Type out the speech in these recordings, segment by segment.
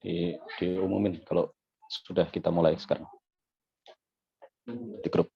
diumumin kalau sudah kita mulai sekarang di grup.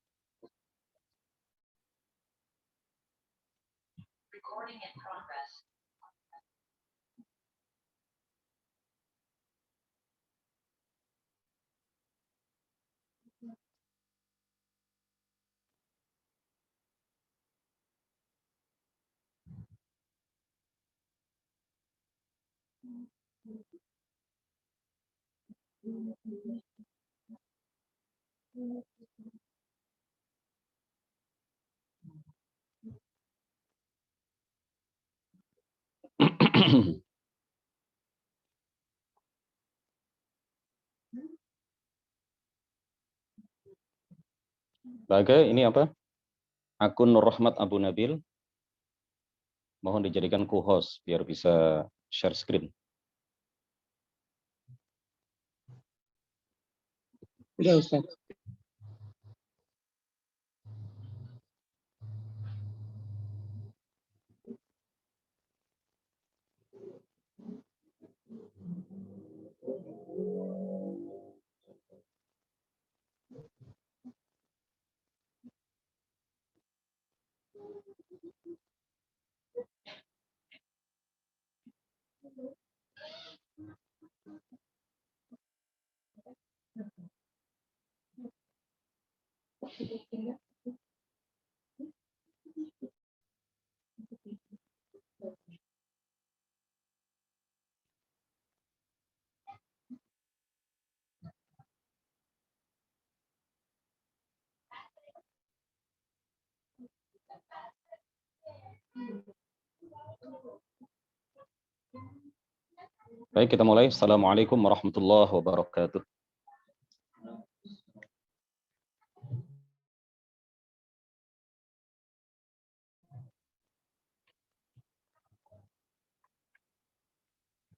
Baga, ini apa? Akun Nur Rahmat Abu Nabil. Mohon dijadikan co-host biar bisa share screen. Ya, Ustaz. Baik, kita mulai. Assalamualaikum warahmatullahi wabarakatuh.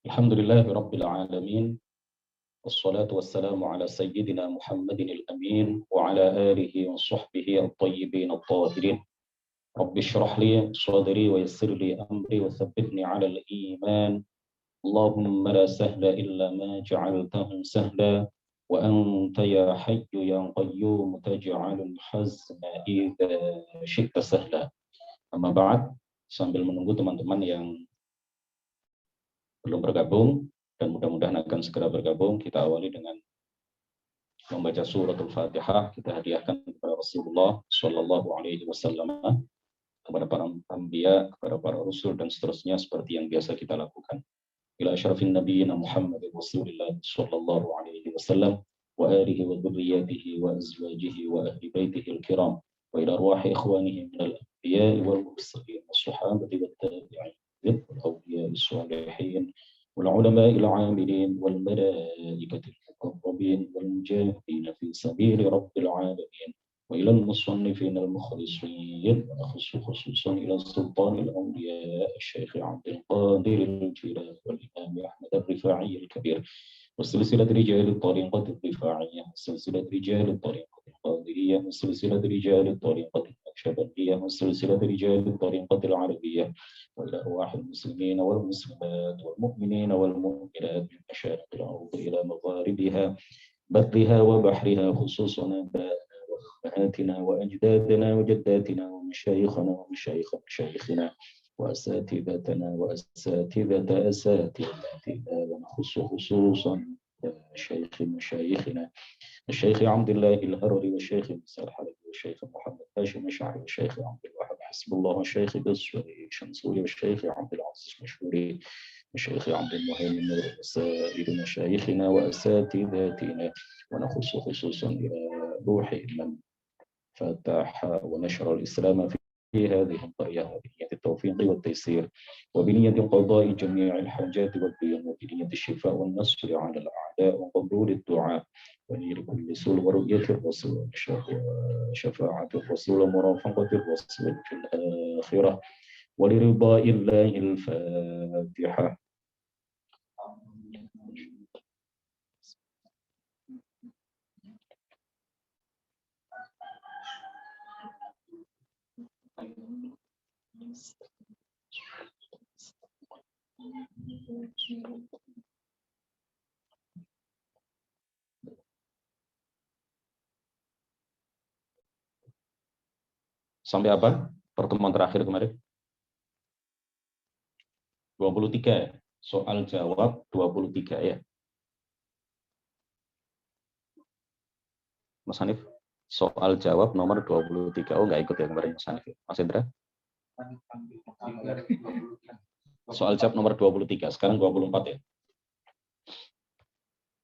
Alhamdulillahi Rabbil Alamin. Wassalatu wassalamu ala sayyidina Muhammadin al-amin wa ala alihi wa sahbihi al-tayyibin al-tahirin. Rabbi syrah li sadri wa yassir li amri wa thabbitni ala al-iman. Allahumma la sahla illa ma ja'altahu sahla wa anta ya hayyu ya qayyum taj'alul hazna idza syi'ta sahla. Amma ba'd, sambil menunggu teman-teman yang belum bergabung dan mudah-mudahan akan segera bergabung, kita awali dengan membaca suratul Fatihah. Kita hadiahkan kepada Rasulullah Shallallahu Alaihi Wasallam, kepada para anbiya, kepada para rasul dan seterusnya seperti yang biasa kita lakukan. Ila asyrafin nabiyina Muhammad Rasulullah Shallallahu Alaihi Wasallam wa alihi wa dzurriyyatihi wa azwajihi wa ahli baitihi al-kiram wa ila arwahi ikhwanihi min al-anbiya wal mursalin was-sahabati wat-tabi'in wal awliya as-salihin والعلماء العاملين والملائكة المقربين والمجاهدين في سبيل رب العالمين وإلى المصنفين المخلصين ونخص خصوصا إلى سلطان الأولياء الشيخ عبد القادر الجيلاني والإمام أحمد الرفاعي الكبير وسلسلة رجال الطريقة الرفاعية وسلسلة رجال الطريقة القادرية وسلسلة رجال الطريقة النقشبندية وسلسلة رجال الطريقة العربية وإلى أرواح المسلمين والمسلمات والمؤمنين والمؤمنات من مشارق الأرض إلى مغاربها برها وبحرها خصوصا آبائنا وأمهاتنا وأجدادنا وجداتنا ومشايخنا ومشايخ مشايخنا وأساتذتنا وأساتذة أساتذتنا ونخص خصوصا شيخ مشايخنا الشيخ عبد الله الهرري والشيخ موسى الحلبي والشيخ محمد هاشم الشاعري والشيخ عبد الوهاب حسب الله والشيخ قصري شمسوري والشيخ عبد العزيز مشهوري والشيخ عبد المهيمن وسائر مشايخنا وأساتذتنا ونخص خصوصا إلى روح من فتح ونشر الإسلام في هذه القرية وبنية التوفيق والتيسير وبنية قضاء جميع الحاجات والدين وبنية الشفاء والنصر على الأعداء وقبول الدعاء ونيل كل سوء ورؤية الرسول وشفاعة الرسول ومرافقة الرسول في الآخرة ولرضاء الله. الفاتحة. Sampai apa? Pertemuan terakhir kemarin? 23. Soal jawab 23 ya. Mas Hanif, soal jawab nomor 23. Oh, nggak ikut ya kemarin Mas Hanif. Mas Indra? Soal jawab nomor 23. Sekarang 24 ya.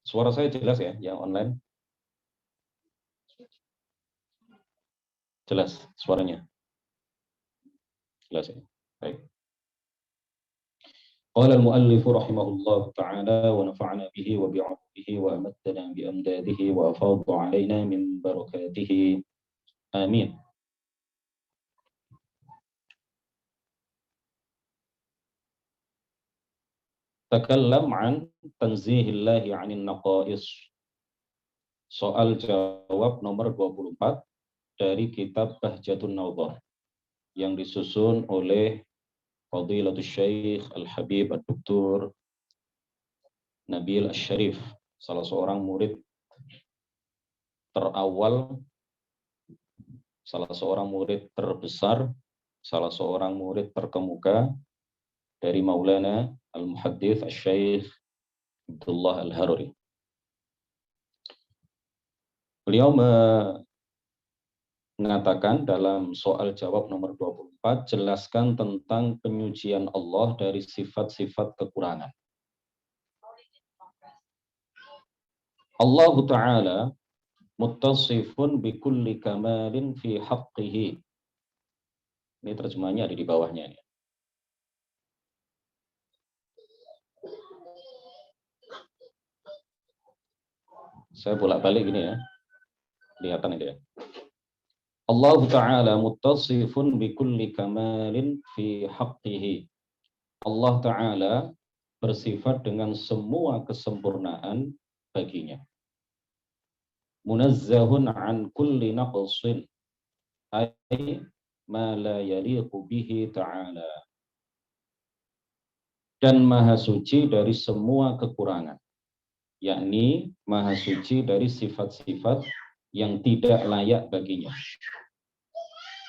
Suara saya jelas ya, yang online? Jelas suaranya? Jelas ya. Baik. قال المؤلف رحمه الله تعالى ونفعنا به وبعلومه وأمدنا بأمداده وأفاض علينا من بركاته آمين. Takallam an tanzihillahi 'anil naqais. Soal jawab nomor 24 dari kitab Bahjatun Nadhar yang disusun oleh Fadilatul Syekh Al-Habib Ad-Doktor Nabil Asy-Syarif, salah seorang murid terawal, salah seorang murid terbesar, salah seorang murid terkemuka dari Maulana Al-Muhaddits Asy-Syaikh Abdullah Al-Haruri. Beliau mengatakan dalam soal jawab nomor 24, jelaskan tentang penyucian Allah dari sifat-sifat kekurangan. Allah Ta'ala muttasifun bikulli kamalin fi haqqihi. Ini terjemahannya ada di bawahnya. Saya bolak-balik gini ya. Kelihatan ini ya. Allah Ta'ala muttasifun bikulli kamalin fi haqqihi. Allah Ta'ala bersifat dengan semua kesempurnaan baginya. Munazzahun an kulli naqsin ay ma la yaliqu bihi ta'ala. Dan maha suci dari semua kekurangan, yakni maha suci dari sifat-sifat yang tidak layak baginya.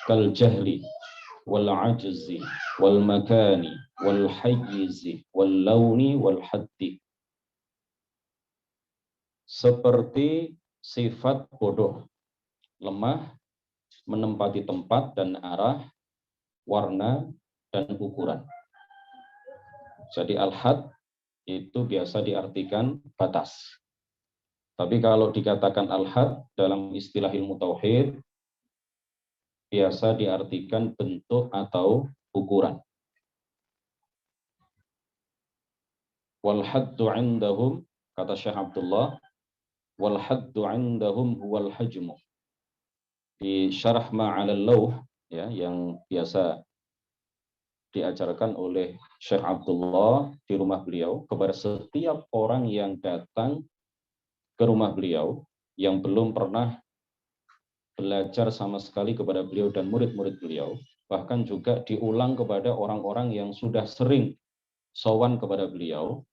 Kal jahli wal ajzi wal makani wal hayyizi wal launi wal haddi. Seperti sifat bodoh, lemah, menempati tempat dan arah, warna, dan ukuran. Jadi al-had itu biasa diartikan batas. Tapi kalau dikatakan al-had dalam istilah ilmu tauhid, biasa diartikan bentuk atau ukuran. Wal haddu indahum, kata Syekh Abdullah, wal haddu indahum huwal hajmu. Di syarah ma'alal lawh ya, yang biasa diajarkan oleh Syekh Abdullah di rumah beliau kepada setiap orang yang datang ke rumah beliau yang belum pernah belajar sama sekali kepada beliau dan murid-murid beliau, bahkan juga diulang kepada orang-orang yang sudah sering sowan kepada beliau,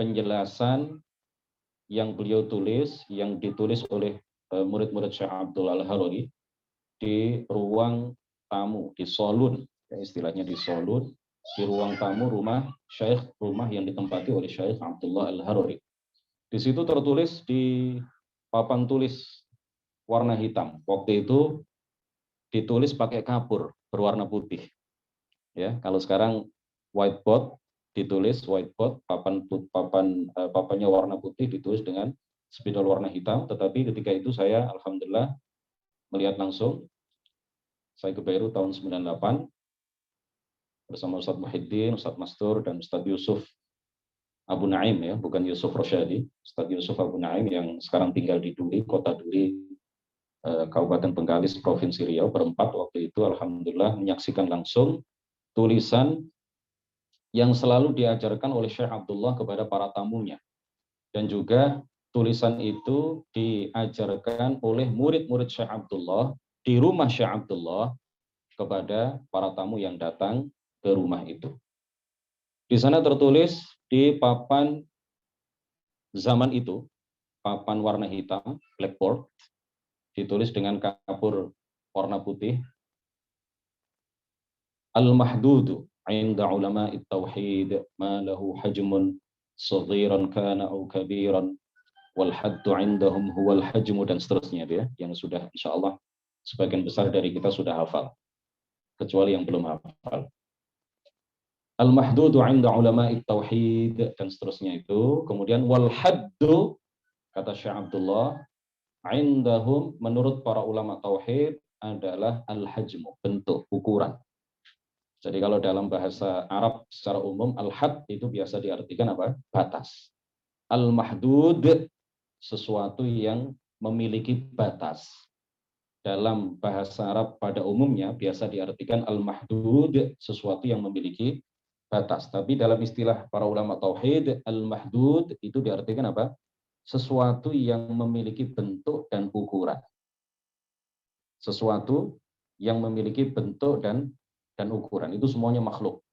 penjelasan yang beliau tulis, yang ditulis oleh murid-murid Syekh Abdullah Al-Haruri di ruang tamu, di solun, ya, istilahnya di solun, di ruang tamu rumah Syekh, rumah yang ditempati oleh Syekh Abdullah Al-Haruri. Di situ tertulis di papan tulis warna hitam. Waktu itu ditulis pakai kapur berwarna putih. Ya, kalau sekarang whiteboard ditulis whiteboard, papannya warna putih ditulis dengan spidol warna hitam. Tetapi ketika itu saya alhamdulillah melihat langsung. Saya ke Beirut tahun 98 bersama Ustadz Muhyiddin, Ustadz Mastur, dan Ustadz Yusuf Abu Naim, ya, bukan Yusuf Rosyadi, Ustadz Yusuf Abu Naim yang sekarang tinggal di Duri, kota Duri, Kabupaten Bengkalis, Provinsi Riau. Berempat waktu itu alhamdulillah menyaksikan langsung tulisan yang selalu diajarkan oleh Syekh Abdullah kepada para tamunya. Dan juga tulisan itu diajarkan oleh murid-murid Syekh Abdullah di rumah Syekh Abdullah kepada para tamu yang datang ke rumah itu. Di sana tertulis di papan zaman itu, papan warna hitam, blackboard, ditulis dengan kapur warna putih, Al-mahdudu 'inda ulama'i tauhid ma lahu hajmun saghiran kana aw kabiran wal haddu 'indahum huwal hajmu, dan seterusnya ya, yang sudah insyaallah sebagian besar dari kita sudah hafal, kecuali yang belum hafal. Al-mahdudu 'inda ulama'i tauhid dan seterusnya itu. Kemudian wal haddu, kata Syekh Abdullah, 'indahum, menurut para ulama tauhid, adalah al-hajmu, bentuk, ukuran. Jadi kalau dalam bahasa Arab secara umum, al-had itu biasa diartikan apa? Batas. Al-mahdud, sesuatu yang memiliki batas. Dalam bahasa Arab pada umumnya biasa diartikan al-mahdud, sesuatu yang memiliki batas. Tapi dalam istilah para ulama tauhid, al-mahdud itu diartikan apa? Sesuatu yang memiliki bentuk dan ukuran. Sesuatu yang memiliki bentuk dan ukuran. Itu semuanya makhluk.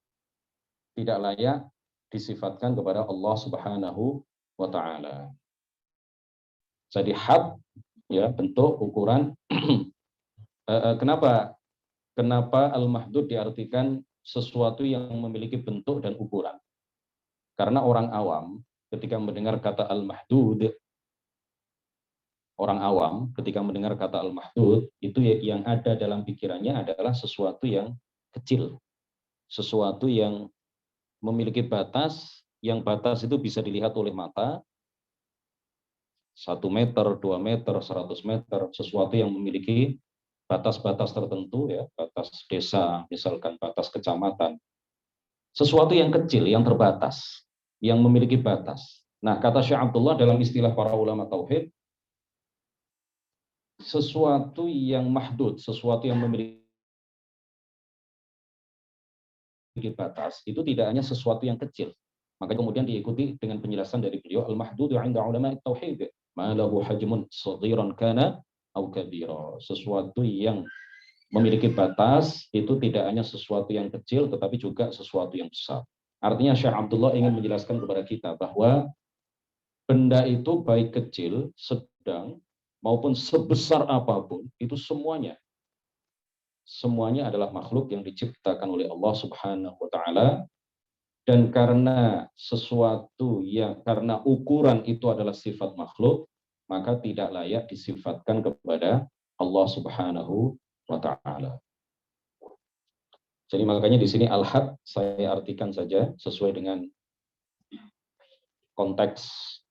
Tidak layak disifatkan kepada Allah Subhanahu wa ta'ala. Jadi had, ya, bentuk, ukuran. Kenapa al-mahdud diartikan sesuatu yang memiliki bentuk dan ukuran? Karena orang awam ketika mendengar kata al-mahdud, orang awam ketika mendengar kata al-mahdud, itu yang ada dalam pikirannya adalah sesuatu yang kecil, sesuatu yang memiliki batas, yang batas itu bisa dilihat oleh mata, 1 meter, 2 meter, 100 meter, sesuatu yang memiliki batas-batas tertentu, ya, batas desa, misalkan batas kecamatan, sesuatu yang kecil, yang terbatas, yang memiliki batas. Nah, kata Syekh Abdullah dalam istilah para ulama tauhid, sesuatu yang mahdud, sesuatu yang memiliki batas, itu tidak hanya sesuatu yang kecil. Maka kemudian diikuti dengan penjelasan dari beliau, al-mahdudu 'inda ulama tauhid ma lahu hajmun saghiran kana aw kabira. Sesuatu yang memiliki batas itu tidak hanya sesuatu yang kecil tetapi juga sesuatu yang besar. Artinya Syekh Abdullah ingin menjelaskan kepada kita bahwa benda itu baik kecil, sedang, maupun sebesar apapun, itu semuanya adalah makhluk yang diciptakan oleh Allah Subhanahu wa ta'ala. Dan karena karena ukuran itu adalah sifat makhluk, maka tidak layak disifatkan kepada Allah Subhanahu wa ta'ala. Jadi makanya di sini al-had saya artikan saja sesuai dengan konteks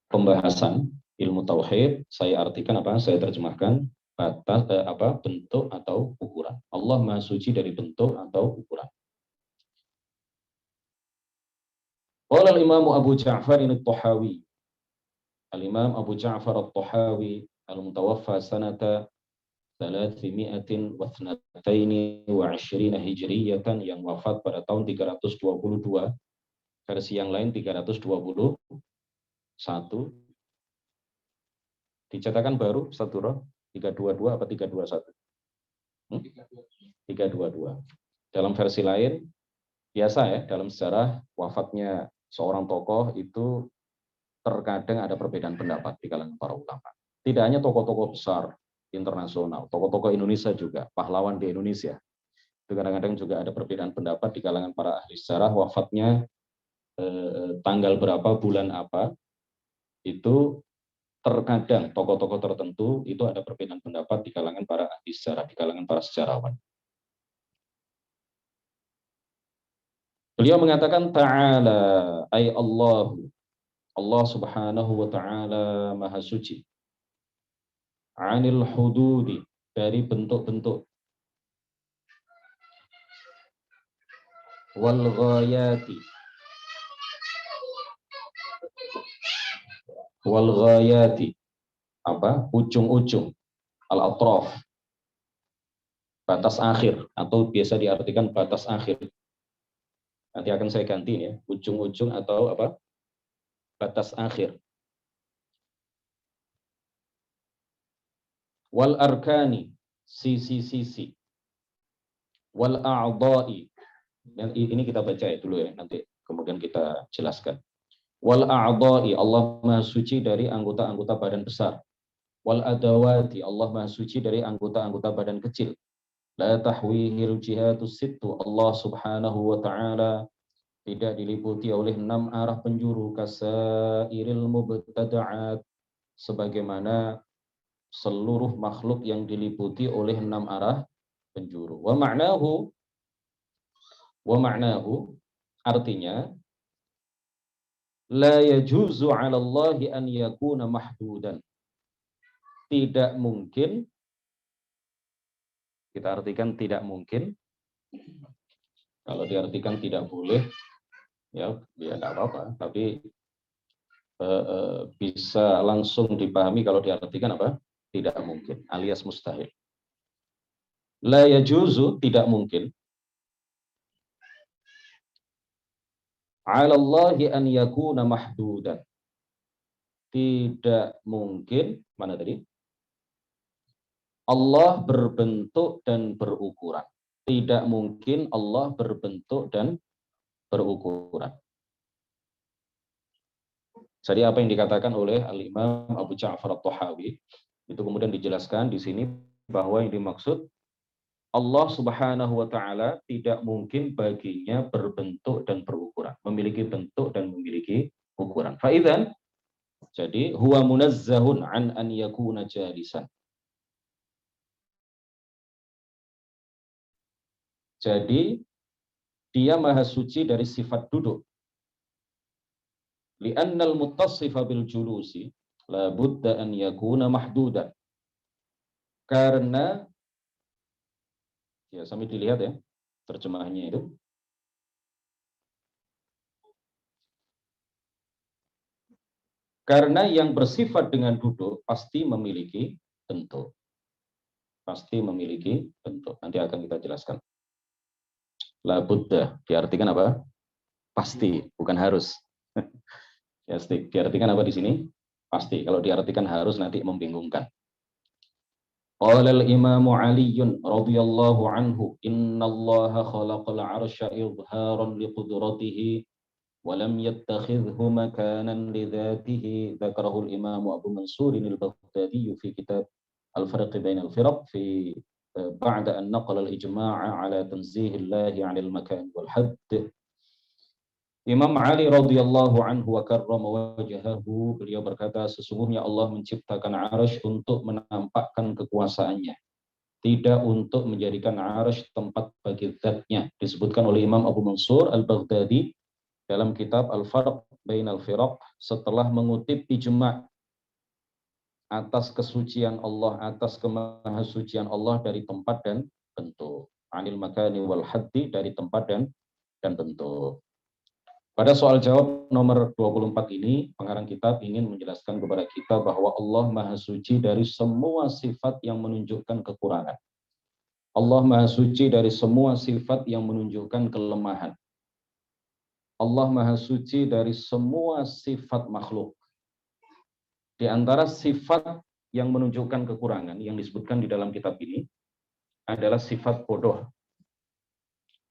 pembahasan ilmu tauhid, saya artikan apa? Saya terjemahkan batas, bentuk atau ukuran. Allah Maha Suci dari bentuk atau ukuran. Qala al-Imam Abu Ja'far al-Tahawi. Al-Imam Abu Ja'far al-Tahawi al-mutawaffa sanata 322 Hijriyatan, yang wafat pada tahun 322, versi yang lain 321. Dicetakan baru satu roh 322 apa 321? 322. Dalam versi lain, biasa ya, dalam sejarah wafatnya seorang tokoh itu terkadang ada perbedaan pendapat di kalangan para ulama. Tidak hanya tokoh-tokoh besar internasional, tokoh-tokoh Indonesia juga, pahlawan di Indonesia. Itu kadang-kadang juga ada perbedaan pendapat di kalangan para ahli sejarah, wafatnya tanggal berapa, bulan apa. Itu terkadang tokoh-tokoh tertentu itu ada perbedaan pendapat di kalangan para ahli sejarah, di kalangan para sejarawan. Beliau mengatakan ta'ala ay Allah Subhanahu wa ta'ala Maha Suci, 'anil hududi, dari bentuk-bentuk, wal ghayati, ujung-ujung, al-atraf, batas akhir, atau biasa diartikan batas akhir. Nanti akan saya ganti ya, ujung-ujung atau batas akhir. Wal arkani, sisi-sisi. Wal a'dha'i, ini kita baca ya dulu ya, nanti kemudian kita jelaskan. Wal a'dha'i, Allah Maha Suci dari anggota-anggota badan besar. Wal adawati, Allah Maha Suci dari anggota-anggota badan kecil. La tahwihil jihadus sittu. Allah Subhanahu wa taala tidak diliputi oleh 6 arah penjuru kasairil mubtada'at, sebagaimana seluruh makhluk yang diliputi oleh 6 arah penjuru. Wa ma'nahu artinya la yajuzu 'ala Allahi an yakuna mahdudan. Tidak mungkin, kita artikan tidak mungkin. Kalau diartikan tidak boleh, ya tidak apa-apa. Tapi bisa langsung dipahami kalau diartikan apa? Tidak mungkin, alias mustahil. La yajuzu, tidak mungkin. 'Ala Allahi an yakuna mahdudan. Tidak mungkin, mana tadi? Allah berbentuk dan berukuran. Tidak mungkin Allah berbentuk dan berukuran. Jadi apa yang dikatakan oleh Al-Imam Abu Ja'far At-Tahawi, itu kemudian dijelaskan di sini bahwa yang dimaksud Allah Subhanahu wa taala tidak mungkin baginya berbentuk dan berukuran, memiliki bentuk dan memiliki ukuran. Faidzan, jadi huwa munazzahun an yakuna jalisan. Jadi dia maha suci dari sifat duduk. Li'annal muttassifa bil julusi la budda an yakuna mahdudan. Karena, ya sambil dilihat ya terjemahannya itu. Karena yang bersifat dengan duduk pasti memiliki bentuk. Pasti memiliki bentuk. Nanti akan kita jelaskan. La budda diartikan apa? Pasti, bukan harus. Ya, diartikan apa di sini? Pasti. Kalau diartikan harus nanti membingungkan. Qala al-Imam Ali radhiyallahu anhu, innallaha khalaqal 'arsya idharan liqudratihi wa lam yattakhidhu makanan lidzatihi. Dzakarahu al-Imam Abu Mansur al-Baghdadi fi kitab Al-Farq bain al-Firaq fi ba'da an naqala al-ijma'a 'ala tanzihillahi 'anil makan wal hadd. Imam Ali radhiyallahu anhu wa karrama wajhahu, beliau berkata, sesungguhnya Allah menciptakan arasy untuk menampakkan kekuasaannya, tidak untuk menjadikan arasy tempat bagi zatnya. Disebutkan oleh Imam Abu Mansur al-Baghdadi dalam kitab Al-Farq bain al-Firaq setelah mengutip ijma' atas kesucian Allah, atas kemahasucian Allah dari tempat dan bentuk. Anil makani wal haddi, dari tempat dan bentuk. Pada soal jawab nomor 24 ini, pengarang kitab ingin menjelaskan kepada kita bahwa Allah Maha Suci dari semua sifat yang menunjukkan kekurangan. Allah Maha Suci dari semua sifat yang menunjukkan kelemahan. Allah Maha Suci dari semua sifat makhluk. Di antara sifat yang menunjukkan kekurangan yang disebutkan di dalam kitab ini adalah sifat bodoh,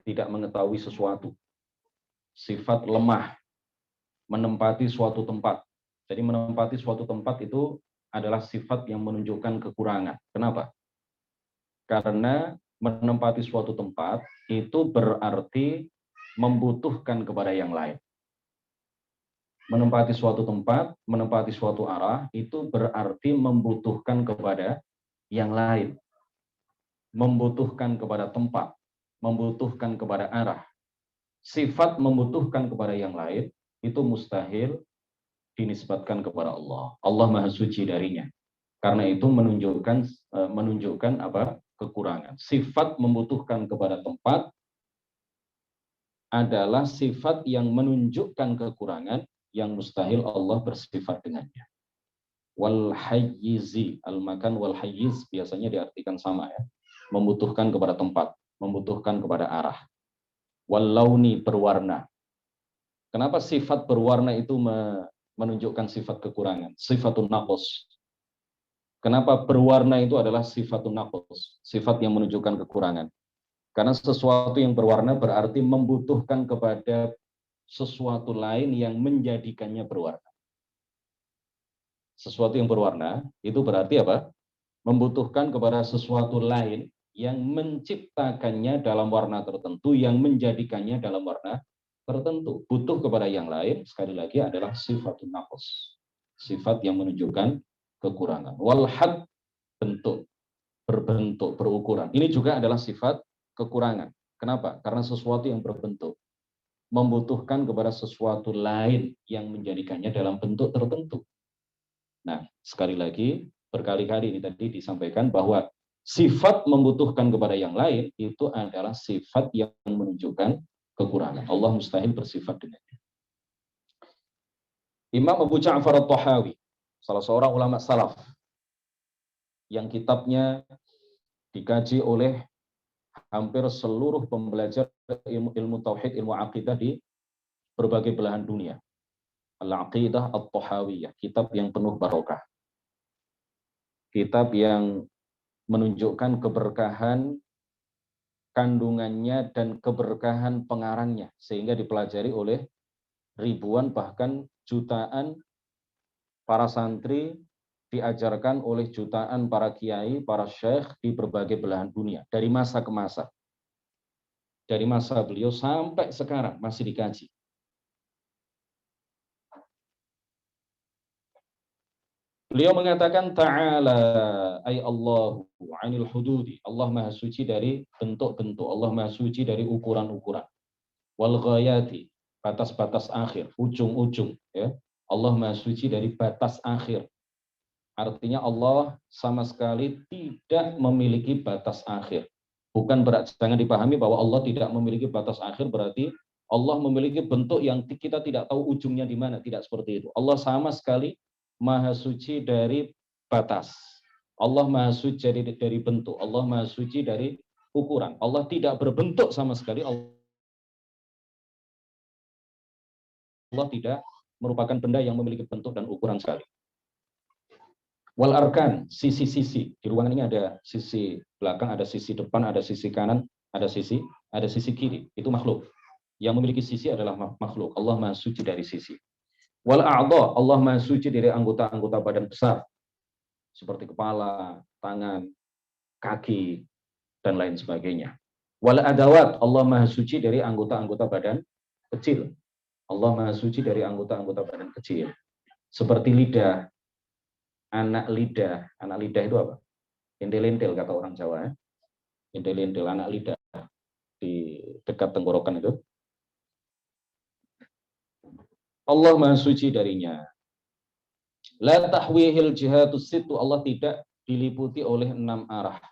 tidak mengetahui sesuatu. Sifat lemah, menempati suatu tempat. Jadi menempati suatu tempat itu adalah sifat yang menunjukkan kekurangan. Kenapa? Karena menempati suatu tempat itu berarti membutuhkan kepada yang lain. Menempati suatu tempat, menempati suatu arah, itu berarti membutuhkan kepada yang lain. Membutuhkan kepada tempat, membutuhkan kepada arah. Sifat membutuhkan kepada yang lain itu mustahil dinisbatkan kepada Allah. Allah Maha Suci darinya. Karena itu menunjukkan apa? Kekurangan. Sifat membutuhkan kepada tempat adalah sifat yang menunjukkan kekurangan yang mustahil Allah bersifat dengannya. Wal hayyizi, al-makan wal hayyiz biasanya diartikan sama ya. Membutuhkan kepada tempat, membutuhkan kepada arah. Walauni, berwarna. Kenapa sifat berwarna itu menunjukkan sifat kekurangan? Sifatun naqs. Kenapa berwarna itu adalah sifatun naqs? Sifat yang menunjukkan kekurangan. Karena sesuatu yang berwarna berarti membutuhkan kepada sesuatu lain yang menjadikannya berwarna. Sesuatu yang berwarna itu berarti apa? Membutuhkan kepada sesuatu lain yang menciptakannya dalam warna tertentu, yang menjadikannya dalam warna tertentu. Butuh kepada yang lain, sekali lagi adalah sifatun naqs. Sifat yang menunjukkan kekurangan. Wal had, bentuk, berbentuk, berukuran. Ini juga adalah sifat kekurangan. Kenapa? Karena sesuatu yang berbentuk membutuhkan kepada sesuatu lain yang menjadikannya dalam bentuk tertentu. Nah, sekali lagi, berkali-kali ini tadi disampaikan bahwa sifat membutuhkan kepada yang lain itu adalah sifat yang menunjukkan kekurangan. Allah mustahil bersifat dengannya. Imam Abu Ja'far At-Tahawi, salah seorang ulama salaf, yang kitabnya dikaji oleh hampir seluruh pembelajar ilmu tauhid, ilmu akidah di berbagai belahan dunia. Al-Aqidah At-Tahawiyah, kitab yang penuh barokah. Kitab yang menunjukkan keberkahan kandungannya dan keberkahan pengarangnya, sehingga dipelajari oleh ribuan bahkan jutaan para santri, diajarkan oleh jutaan para kiai, para syekh di berbagai belahan dunia, dari masa ke masa. Dari masa beliau sampai sekarang masih dikaji. Beliau mengatakan ta'ala ay Allahu 'anil hududi. Allah Maha suci dari bentuk-bentuk, Allah Maha suci dari ukuran-ukuran. Wal ghayati, batas-batas akhir, ujung-ujung, ya. Allah Maha suci dari batas akhir. Artinya Allah sama sekali tidak memiliki batas akhir. Bukan berarti, jangan dipahami bahwa Allah tidak memiliki batas akhir berarti Allah memiliki bentuk yang kita tidak tahu ujungnya di mana. Tidak seperti itu. Allah sama sekali Maha suci dari batas. Allah Maha suci dari bentuk. Allah Maha suci dari ukuran. Allah tidak berbentuk sama sekali. Allah tidak merupakan benda yang memiliki bentuk dan ukuran sekali. Wal arkan, sisi-sisi. Di ruangan ini ada sisi belakang, ada sisi depan, ada sisi kanan, ada sisi kiri. Itu makhluk. Yang memiliki sisi adalah makhluk. Allah Maha suci dari sisi. Wal a'dha, Allah Maha suci dari anggota-anggota badan besar. Seperti kepala, tangan, kaki, dan lain sebagainya. Wal adawat, Allah Maha suci dari anggota-anggota badan kecil. Allah Maha suci dari anggota-anggota badan kecil. Seperti lidah, anak lidah itu apa? Intil-intil kata orang Jawa, ya. Intil-intil, anak lidah di dekat tenggorokan itu. Allah Maha suci darinya. La tahwihil jihatus situ, Allah tidak diliputi oleh 6 arah.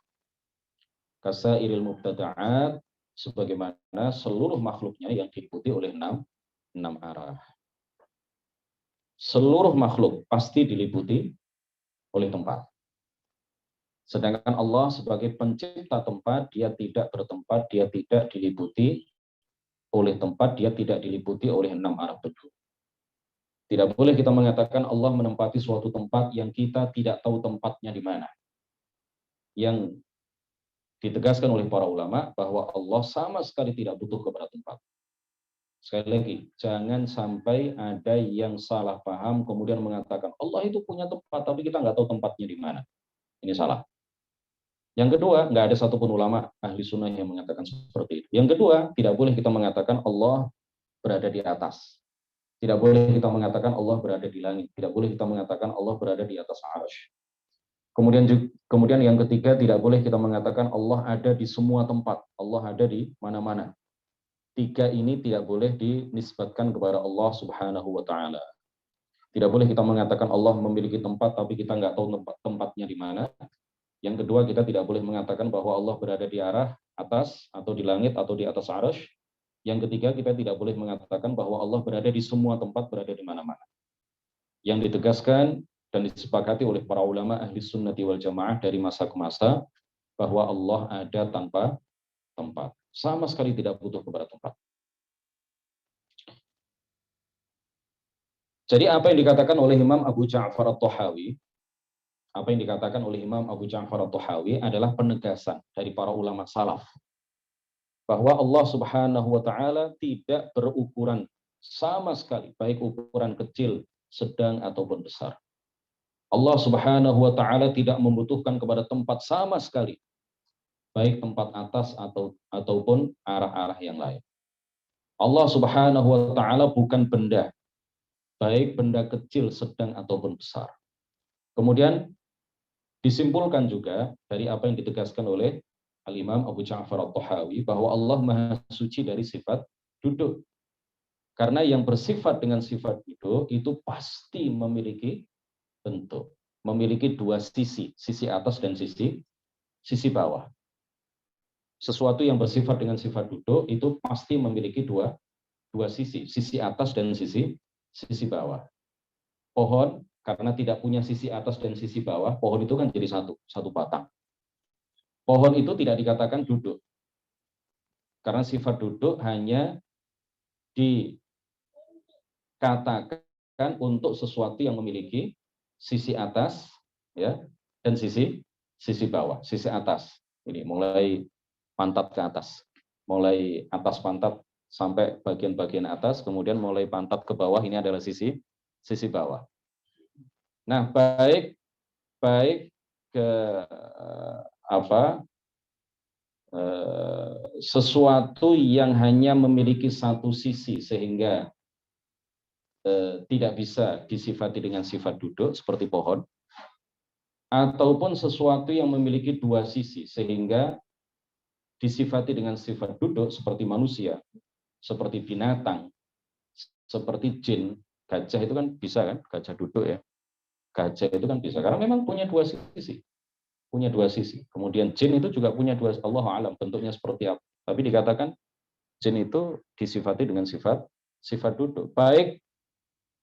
Kasairil mubtada'at, sebagaimana seluruh makhluknya yang diliputi oleh 6 arah. Seluruh makhluk pasti diliputi oleh tempat. Sedangkan Allah sebagai pencipta tempat, dia tidak bertempat, dia tidak diliputi oleh tempat, dia tidak diliputi oleh 6 arah bentuk. Tidak boleh kita mengatakan Allah menempati suatu tempat yang kita tidak tahu tempatnya di mana. Yang ditegaskan oleh para ulama bahwa Allah sama sekali tidak butuh kepada tempat. Sekali lagi, jangan sampai ada yang salah paham kemudian mengatakan Allah itu punya tempat tapi kita nggak tahu tempatnya di mana. Ini salah. Yang kedua, nggak ada satupun ulama ahli sunnah yang mengatakan seperti itu. Yang kedua, tidak boleh kita mengatakan Allah berada di atas. Tidak boleh kita mengatakan Allah berada di langit. Tidak boleh kita mengatakan Allah berada di atas arsy. Kemudian yang ketiga, tidak boleh kita mengatakan Allah ada di semua tempat. Allah ada di mana-mana. 3 ini tidak boleh dinisbatkan kepada Allah Subhanahu wa Ta'ala. Tidak boleh kita mengatakan Allah memiliki tempat, tapi kita nggak tahu tempatnya di mana. Yang kedua, kita tidak boleh mengatakan bahwa Allah berada di arah atas, atau di langit, atau di atas arsy. Yang ketiga, kita tidak boleh mengatakan bahwa Allah berada di semua tempat, berada di mana-mana. Yang ditegaskan dan disepakati oleh para ulama ahli sunnati wal jamaah dari masa ke masa, bahwa Allah ada tanpa tempat. Sama sekali tidak butuh kepada tempat. Jadi apa yang dikatakan oleh Imam Abu Ja'far At-Tahawi, adalah penegasan dari para ulama salaf bahwa Allah Subhanahu wa Ta'ala tidak berukuran sama sekali, baik ukuran kecil, sedang ataupun besar. Allah Subhanahu wa Ta'ala tidak membutuhkan kepada tempat sama sekali. baik tempat atas ataupun arah-arah yang lain. Allah Subhanahu wa taala bukan benda, baik benda kecil, sedang ataupun besar. Kemudian disimpulkan juga dari apa yang ditegaskan oleh Al-Imam Abu Ja'far At-Tahawi bahwa Allah Maha Suci dari sifat duduk. Karena yang bersifat dengan sifat duduk itu pasti memiliki bentuk, memiliki dua sisi, sisi atas dan sisi bawah. Sesuatu yang bersifat dengan sifat duduk itu pasti memiliki dua sisi, sisi atas dan sisi bawah. Pohon karena tidak punya sisi atas dan sisi bawah, pohon itu kan jadi satu batang. Pohon itu tidak dikatakan duduk. Karena sifat duduk hanya dikatakan untuk sesuatu yang memiliki sisi atas ya dan sisi bawah. Sisi atas ini mulai pantat ke atas, mulai atas pantat sampai bagian-bagian atas, kemudian mulai pantat ke bawah, ini adalah sisi bawah. Nah, baik ke sesuatu yang hanya memiliki satu sisi sehingga tidak bisa disifati dengan sifat duduk seperti pohon, ataupun sesuatu yang memiliki dua sisi sehingga disifati dengan sifat duduk seperti manusia, seperti binatang, seperti jin. Gajah itu kan bisa kan, gajah duduk ya. Gajah itu kan bisa karena memang punya dua sisi. Kemudian jin itu juga punya dua, Allah alam bentuknya seperti apa. Tapi dikatakan jin itu disifati dengan sifat duduk. Baik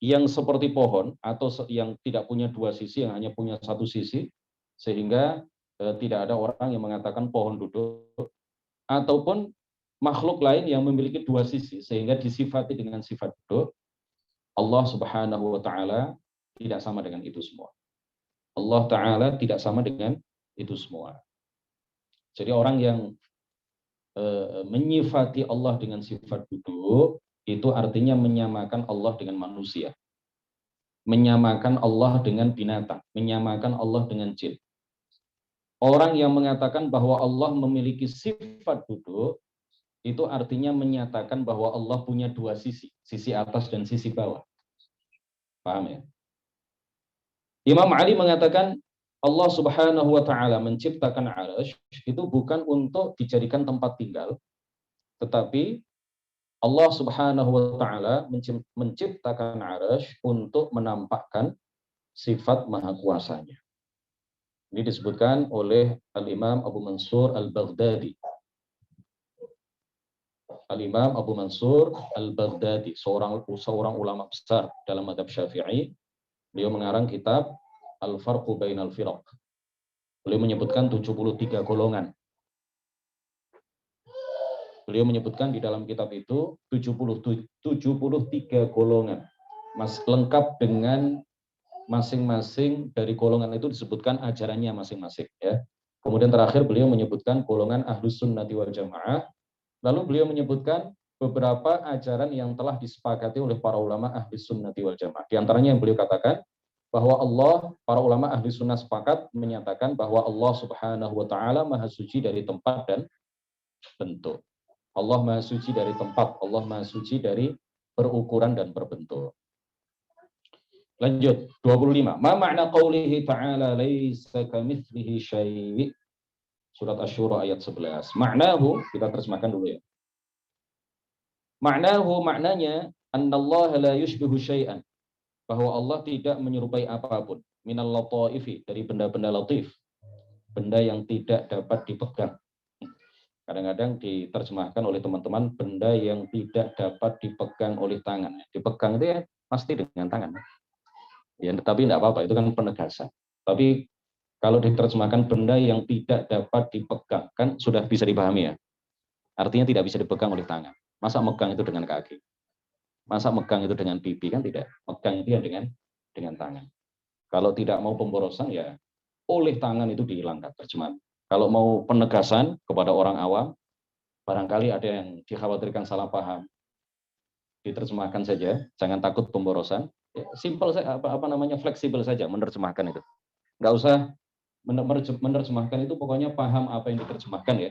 yang seperti pohon atau yang tidak punya dua sisi, yang hanya punya satu sisi, sehingga tidak ada orang yang mengatakan pohon duduk, ataupun makhluk lain yang memiliki dua sisi sehingga disifati dengan sifat duduk. Allah Subhanahu wa taala tidak sama dengan itu semua. Allah taala tidak sama dengan itu semua. Jadi orang yang menyifati Allah dengan sifat duduk itu artinya menyamakan Allah dengan manusia, menyamakan Allah dengan binatang, menyamakan Allah dengan jin. Orang yang mengatakan bahwa Allah memiliki sifat duduk, itu artinya menyatakan bahwa Allah punya dua sisi atas dan sisi bawah. Paham ya? Imam Ali mengatakan Allah Subhanahu wa taala menciptakan arasy itu bukan untuk dijadikan tempat tinggal, tetapi Allah Subhanahu wa taala menciptakan arasy untuk menampakkan sifat maha kuasanya. Ini disebutkan oleh Al-Imam Abu Mansur Al-Baghdadi. Al-Imam Abu Mansur Al-Baghdadi, seorang ulama besar dalam mazhab Syafi'i. Beliau mengarang kitab Al-Farqu Bainal Firaq. Beliau menyebutkan 73 golongan. Beliau menyebutkan di dalam kitab itu 73 golongan. Lengkap dengan masing-masing dari golongan itu disebutkan ajarannya masing-masing ya. Kemudian terakhir beliau menyebutkan golongan Ahlus Sunnati wal Jamaah. Lalu beliau menyebutkan beberapa ajaran yang telah disepakati oleh para ulama Ahlus Sunnati wal Jamaah. Di antaranya yang beliau katakan bahwa para ulama Ahli Sunnah sepakat menyatakan bahwa Allah Subhanahu wa taala Maha Suci dari tempat dan bentuk. Allah Maha Suci dari tempat, Allah Maha Suci dari berukuran dan berbentuk. Lanjut, 25. Ma ma'na qawlihi ta'ala laisa kamitslihi syai'. Surat Asy-Syura ayat 11. Ma'nahu, kita terjemahkan dulu ya. Ma'nahu, maknanya annallaha la yushbihu syai'an. Bahwa Allah tidak menyerupai apapun. Minal lataifi, dari benda-benda latif. Benda yang tidak dapat dipegang. Kadang-kadang diterjemahkan oleh teman-teman benda yang tidak dapat dipegang oleh tangan. Dipegang itu ya pasti dengan tangan. Ya, tapi tidak apa-apa, itu kan penegasan. Tapi kalau diterjemahkan benda yang tidak dapat dipegang, kan sudah bisa dipahami ya. Artinya tidak bisa dipegang oleh tangan. Masa megang itu dengan kaki? Masa megang itu dengan pipi? Kan tidak. Megang itu ya dengan tangan. Kalau tidak mau pemborosan ya oleh tangan itu dihilangkan terjemahan. Kalau mau penegasan kepada orang awam, barangkali ada yang dikhawatirkan salah paham, diterjemahkan saja, jangan takut pemborosan. Ya, simple saja, fleksibel saja menerjemahkan itu. Nggak usah menerjemahkan itu pokoknya paham apa yang diterjemahkan ya.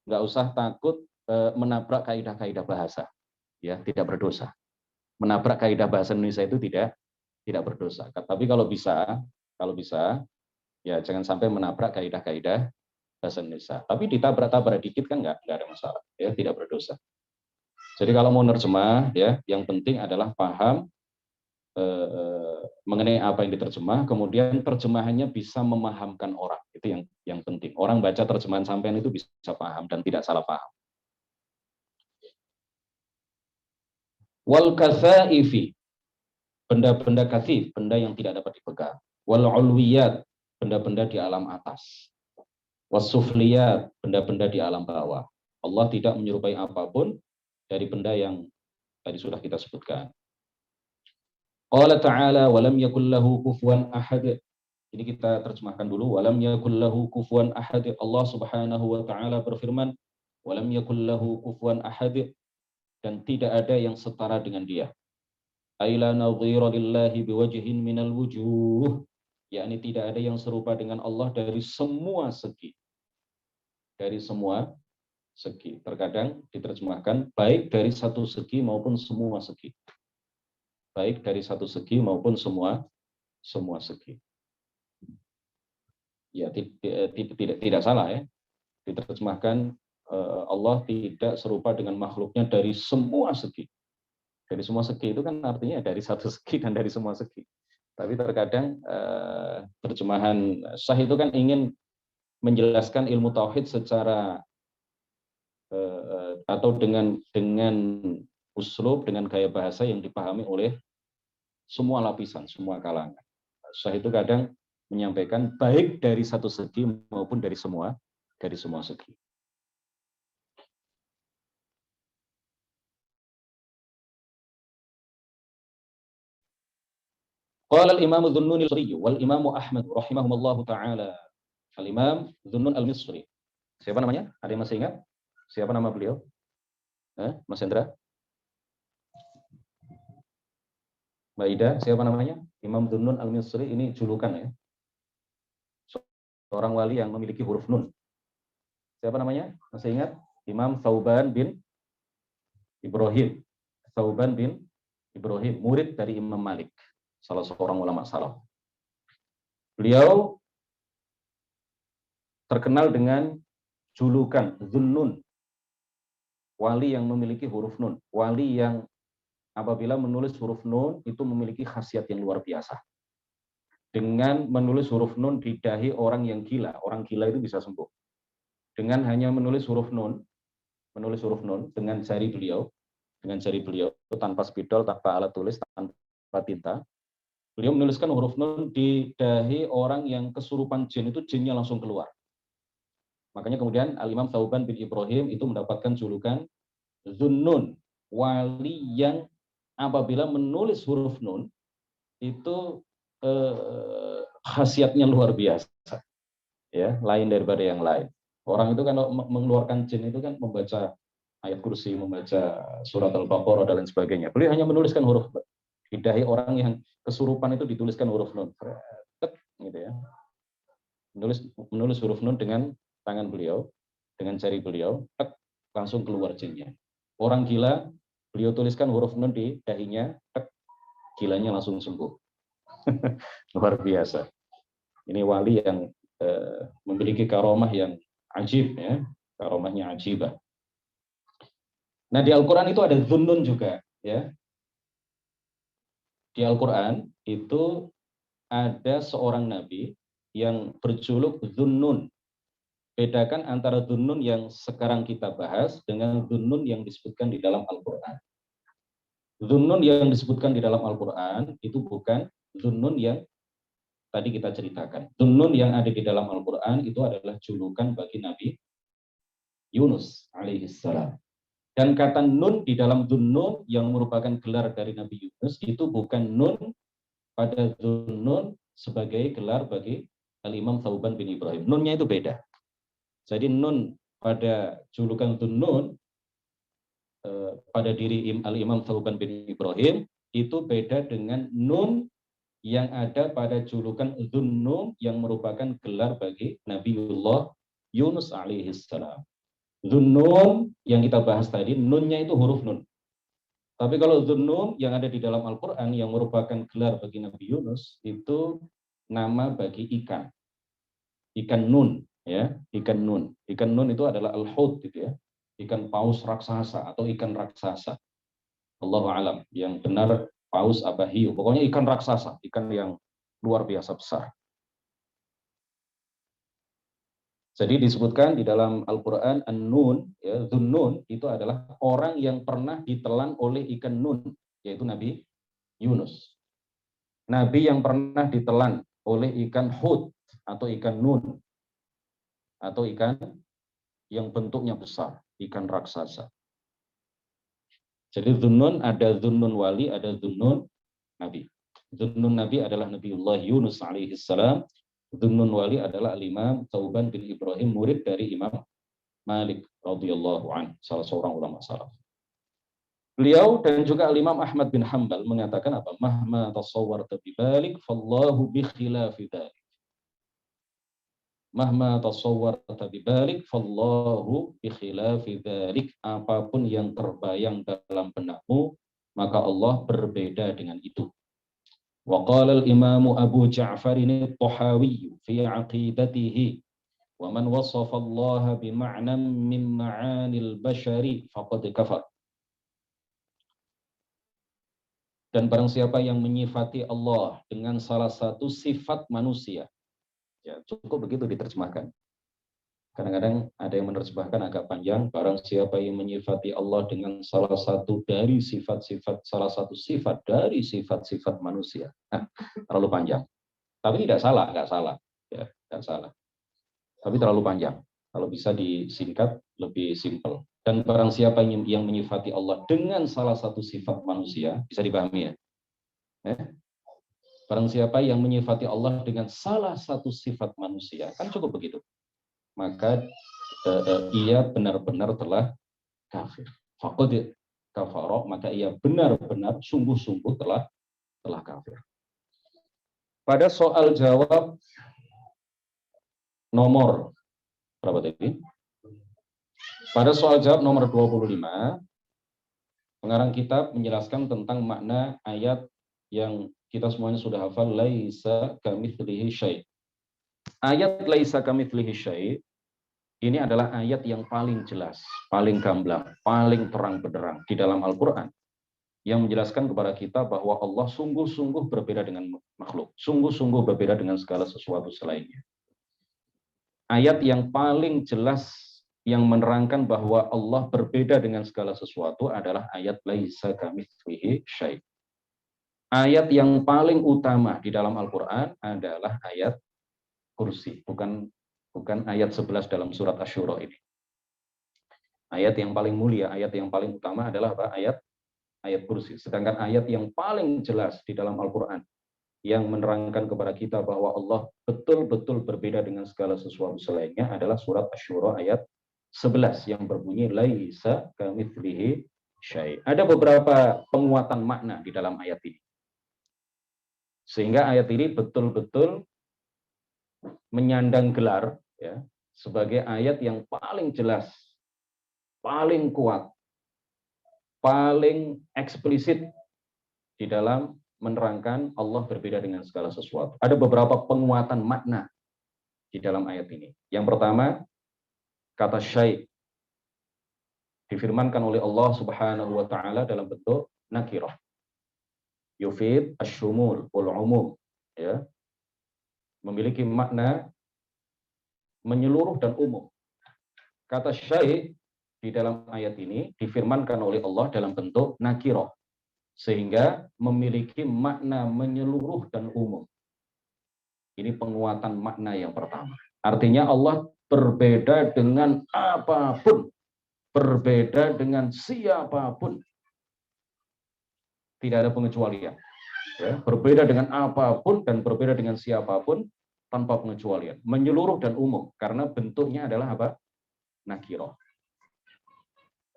Nggak usah takut menabrak kaidah-kaidah bahasa. Ya, tidak berdosa. Menabrak kaidah bahasa Indonesia itu tidak berdosa. Tapi kalau bisa ya jangan sampai menabrak kaidah-kaidah bahasa Indonesia. Tapi ditabrak-tabrak dikit kan nggak ada masalah. Ya, tidak berdosa. Jadi kalau mau nerjemah ya, yang penting adalah paham mengenai apa yang diterjemah, kemudian terjemahannya bisa memahamkan orang. Itu yang penting. Orang baca terjemahan sampean itu bisa paham dan tidak salah paham. Wal kathaifi, benda-benda kathif, benda yang tidak dapat dipegang. Wal ulwiyat, benda-benda di alam atas. Wasufliyat, benda-benda di alam bawah. Allah tidak menyerupai apapun dari benda yang tadi sudah kita sebutkan. Qala ta'ala walam yakul lahu kufuwan ahad. Ini kita terjemahkan dulu. Walam yakul lahu kufuwan ahad. Allah Subhanahu wa taala berfirman, walam yakul lahu kufuwan ahad, dan tidak ada yang setara dengan dia. Aila nadhira lillahi biwajhin minal wujuh. Yakni tidak ada yang serupa dengan Allah dari semua segi. Dari semua segi. Terkadang diterjemahkan baik dari satu segi maupun semua segi. Baik dari satu segi maupun semua segi. Ya, tidak salah ya. Diterjemahkan Allah tidak serupa dengan makhluknya dari semua segi. Dari semua segi itu kan artinya dari satu segi dan dari semua segi. Tapi terkadang terjemahan Syah itu kan ingin menjelaskan ilmu tauhid secara atau dengan uslub, dengan gaya bahasa yang dipahami oleh semua lapisan, semua kalangan. Syah itu kadang menyampaikan baik dari satu segi maupun dari semua segi. Qala al-Imam Dhunnun al-Misri wal Imam Ahmad rahimahumullah taala. Al-Imam Dhunnun al-Misri. Siapa namanya? Ada yang masih ingat? Siapa nama beliau? Mas Hendra? Mbak Ida, siapa namanya? Imam Dhunnun al-Misri, ini julukan ya. Seorang wali yang memiliki huruf nun. Siapa namanya? Masih ingat? Imam Thauban bin Ibrahim. Thauban bin Ibrahim, murid dari Imam Malik, salah seorang ulama salaf. Beliau terkenal dengan julukan Dhunnun, wali yang memiliki huruf nun, wali yang apabila menulis huruf nun itu memiliki khasiat yang luar biasa. Dengan menulis huruf nun di dahi orang yang gila, orang gila itu bisa sembuh. Dengan hanya menulis huruf nun dengan jari beliau tanpa spidol, tanpa alat tulis, tanpa tinta, beliau menuliskan huruf nun di dahi orang yang kesurupan jin, itu jinnya langsung keluar. Makanya kemudian Al-Imam Thauban bin Ibrahim itu mendapatkan julukan Dhunnun, wali yang apabila menulis huruf nun itu khasiatnya luar biasa, ya, lain daripada yang lain. Orang itu kan mengeluarkan jin itu kan membaca ayat kursi, membaca surat Al-Baqarah dan lain sebagainya. Beliau hanya menuliskan huruf nun. Di dahi orang yang kesurupan itu dituliskan huruf nun, gitu ya. Menulis huruf nun dengan tangan beliau, dengan jari beliau, langsung keluar jinnya. Orang gila, beliau tuliskan huruf nun di dahinya, gilanya langsung sembuh. Luar biasa. Ini wali yang memiliki karomah yang ajib, ya, karomahnya ajibah. Nah, di Al-Quran itu ada Dhunnun juga, ya. Di Al-Quran itu ada seorang nabi yang berjuluk Dhunnun. Bedakan antara Dhunnun yang sekarang kita bahas dengan Dhunnun yang disebutkan di dalam Al-Quran. Dhunnun yang disebutkan di dalam Al-Quran itu bukan Dhunnun yang tadi kita ceritakan. Dhunnun yang ada di dalam Al-Quran itu adalah julukan bagi Nabi Yunus alaihissalam. Dan kata nun di dalam Dhunnun yang merupakan gelar dari Nabi Yunus itu bukan nun pada Dhunnun sebagai gelar bagi Al-Imam Thauban bin Ibrahim. Nunnya itu beda. Jadi nun pada julukan Dhunnun pada diri Al-Imam Thauban bin Ibrahim itu beda dengan nun yang ada pada julukan Dhunnun yang merupakan gelar bagi Nabiullah Yunus alaihissalam. Dhunnun yang kita bahas tadi, nunnya itu huruf nun. Tapi kalau Dhunnun yang ada di dalam Al-Quran yang merupakan gelar bagi Nabi Yunus, itu nama bagi ikan. Ikan nun, ya, ikan nun. Ikan nun itu adalah al-hut, gitu ya. Ikan paus raksasa atau ikan raksasa. Allahu alam, yang benar paus apa hiu. Pokoknya ikan raksasa, ikan yang luar biasa besar. Jadi disebutkan di dalam Al-Quran An-Nun, ya, Dhunnun itu adalah orang yang pernah ditelan oleh ikan nun, yaitu Nabi Yunus. Nabi yang pernah ditelan oleh ikan hut atau ikan nun, atau ikan yang bentuknya besar, ikan raksasa. Jadi Dhunnun ada Dhunnun wali, ada Dhunnun Nabi. Dhunnun Nabi adalah Nabiullah Yunus alaihissalam. Dhunnun wali adalah Imam Thauban bin Ibrahim, murid dari Imam Malik radhiyallahu anhu, salah seorang ulama salaf. Beliau dan juga Imam Ahmad bin Hanbal mengatakan apa? Mahma tasawwarta bibalik fallahu bi khilafi dzalik. Mahma tasawwarta bibalik fallahu bi khilafi dzalik. Apapun yang terbayang dalam benakmu, maka Allah berbeda dengan itu. Wa qala al-Imam Abu Ja'far at-Tahawi fi 'aqidatihi wa man wasafa Allah bi ma'nan min ma'anil bashari faqad kafar. Dan barang siapa yang menyifati Allah dengan salah satu sifat manusia, ya cukup begitu diterjemahkan. Kadang-kadang ada yang menerjemahkan agak panjang, barang siapa yang menyifati Allah dengan salah satu dari sifat-sifat, salah satu sifat dari sifat-sifat manusia. Nah, terlalu panjang. Tapi tidak salah, nggak salah. Ya, nggak salah. Tapi terlalu panjang. Kalau bisa disingkat, lebih simpel. Dan barang siapa yang menyifati Allah dengan salah satu sifat manusia, bisa dipahami ya? Barang siapa yang menyifati Allah dengan salah satu sifat manusia, kan cukup begitu. Maka ia benar-benar telah kafir. Faqad kafara, maka ia benar-benar sungguh-sungguh telah kafir. Pada soal jawab nomor berapa tadi? Pada soal jawab nomor 25, pengarang kitab menjelaskan tentang makna ayat yang kita semuanya sudah hafal, laisa kamitslihi syai'. Ayat laisa kamitslihi syai' ini adalah ayat yang paling jelas, paling gamblang, paling terang benderang di dalam Al-Quran, yang menjelaskan kepada kita bahwa Allah sungguh-sungguh berbeda dengan makhluk, sungguh-sungguh berbeda dengan segala sesuatu selainnya. Ayat yang paling jelas yang menerangkan bahwa Allah berbeda dengan segala sesuatu adalah ayat laisa kamitslihi syai'. Ayat yang paling utama di dalam Al-Quran adalah ayat kursi, bukan ayat 11 dalam surat Asy-Syura ini. Ayat yang paling mulia, ayat yang paling utama adalah apa? Ayat kursi. Sedangkan ayat yang paling jelas di dalam Al-Quran yang menerangkan kepada kita bahwa Allah betul-betul berbeda dengan segala sesuatu selainnya adalah surat Asy-Syura ayat 11 yang berbunyi laisa kamitslihi syai'. Ada beberapa penguatan makna di dalam ayat ini. Sehingga ayat ini betul-betul menyandang gelar ya, sebagai ayat yang paling jelas, paling kuat, paling eksplisit di dalam menerangkan Allah berbeda dengan segala sesuatu. Ada beberapa penguatan makna di dalam ayat ini. Yang pertama, kata syai' difirmankan oleh Allah Subhanahu wa taala dalam bentuk nakirah. Yufid asy-syumul wal umum, ya. Memiliki makna menyeluruh dan umum. Kata syai' di dalam ayat ini difirmankan oleh Allah dalam bentuk nakirah, sehingga memiliki makna menyeluruh dan umum. Ini penguatan makna yang pertama. Artinya Allah berbeda dengan apapun, berbeda dengan siapapun. Tidak ada pengecualian. Ya, berbeda dengan apapun dan berbeda dengan siapapun tanpa pengecualian. Menyeluruh dan umum, karena bentuknya adalah apa? Nakirah.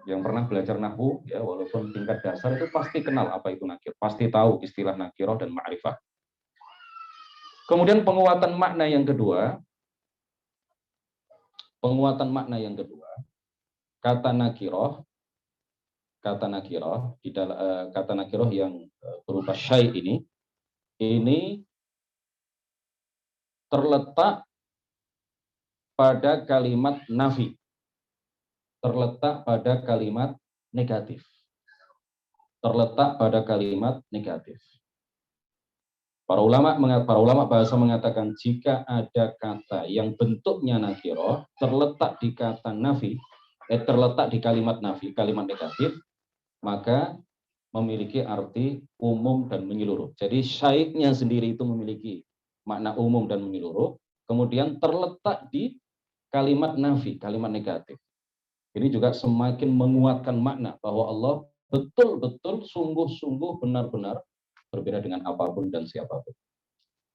Yang pernah belajar nahwu, ya, walaupun tingkat dasar itu pasti kenal apa itu nakir, pasti tahu istilah nakirah dan ma'rifah. Kemudian penguatan makna yang kedua, kata nakiroh, kata nakiroh yang berupa syai ini terletak pada kalimat nafi, terletak pada kalimat negatif, Para ulama bahasa mengatakan jika ada kata yang bentuknya nakiroh terletak di kata nafi, terletak di kalimat nafi, kalimat negatif, maka memiliki arti umum dan menyeluruh. Jadi syaitnya sendiri itu memiliki makna umum dan menyeluruh, kemudian terletak di kalimat nafi, kalimat negatif. Ini juga semakin menguatkan makna bahwa Allah betul-betul sungguh-sungguh benar-benar berbeda dengan apapun dan siapapun.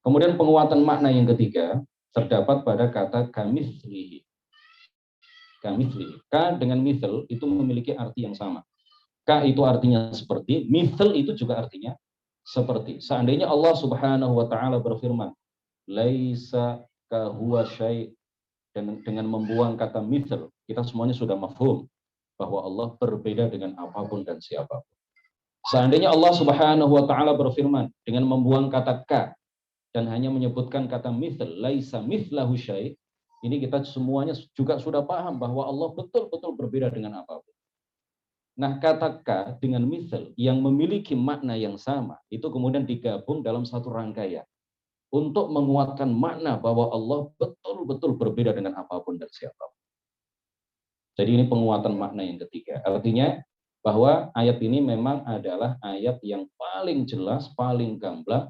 Kemudian penguatan makna yang ketiga terdapat pada kata kamitslihi. K dengan misl itu memiliki arti yang sama. K itu artinya seperti, misl itu juga artinya seperti. Seandainya Allah Subhanahu wa taala berfirman, laisa kahuwa syai', dengan membuang kata misl, kita semuanya sudah mafhum bahwa Allah berbeda dengan apapun dan siapapun. Seandainya Allah Subhanahu wa taala berfirman dengan membuang kata ka dan hanya menyebutkan kata misl, laisa mithlahu syai', ini kita semuanya juga sudah paham bahwa Allah betul-betul berbeda dengan apapun. Nah, kata ka dengan misl yang memiliki makna yang sama itu kemudian digabung dalam satu rangkaian untuk menguatkan makna bahwa Allah betul-betul berbeda dengan apapun dan siapapun. Jadi ini penguatan makna yang ketiga. Artinya bahwa ayat ini memang adalah ayat yang paling jelas, paling gamblang,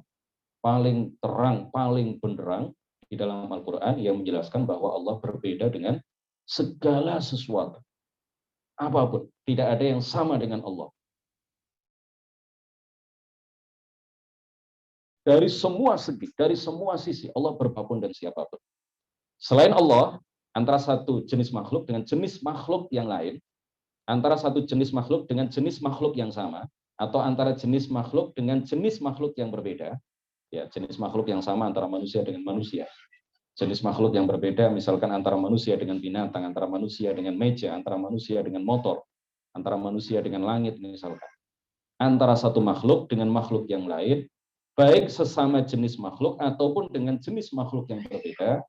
paling terang, paling benderang di dalam Al-Quran yang menjelaskan bahwa Allah berbeda dengan segala sesuatu. Apapun, tidak ada yang sama dengan Allah. Dari semua segi, dari semua sisi, Allah berapapun dan siapapun. Selain Allah, antara satu jenis makhluk dengan jenis makhluk yang lain, antara satu jenis makhluk dengan jenis makhluk yang sama, atau antara jenis makhluk dengan jenis makhluk yang berbeda, ya jenis makhluk yang sama antara manusia dengan manusia, jenis makhluk yang berbeda misalkan antara manusia dengan binatang, antara manusia dengan meja, antara manusia dengan motor, antara manusia dengan langit misalkan, antara satu makhluk dengan makhluk yang lain, baik sesama jenis makhluk ataupun dengan jenis makhluk yang berbeda,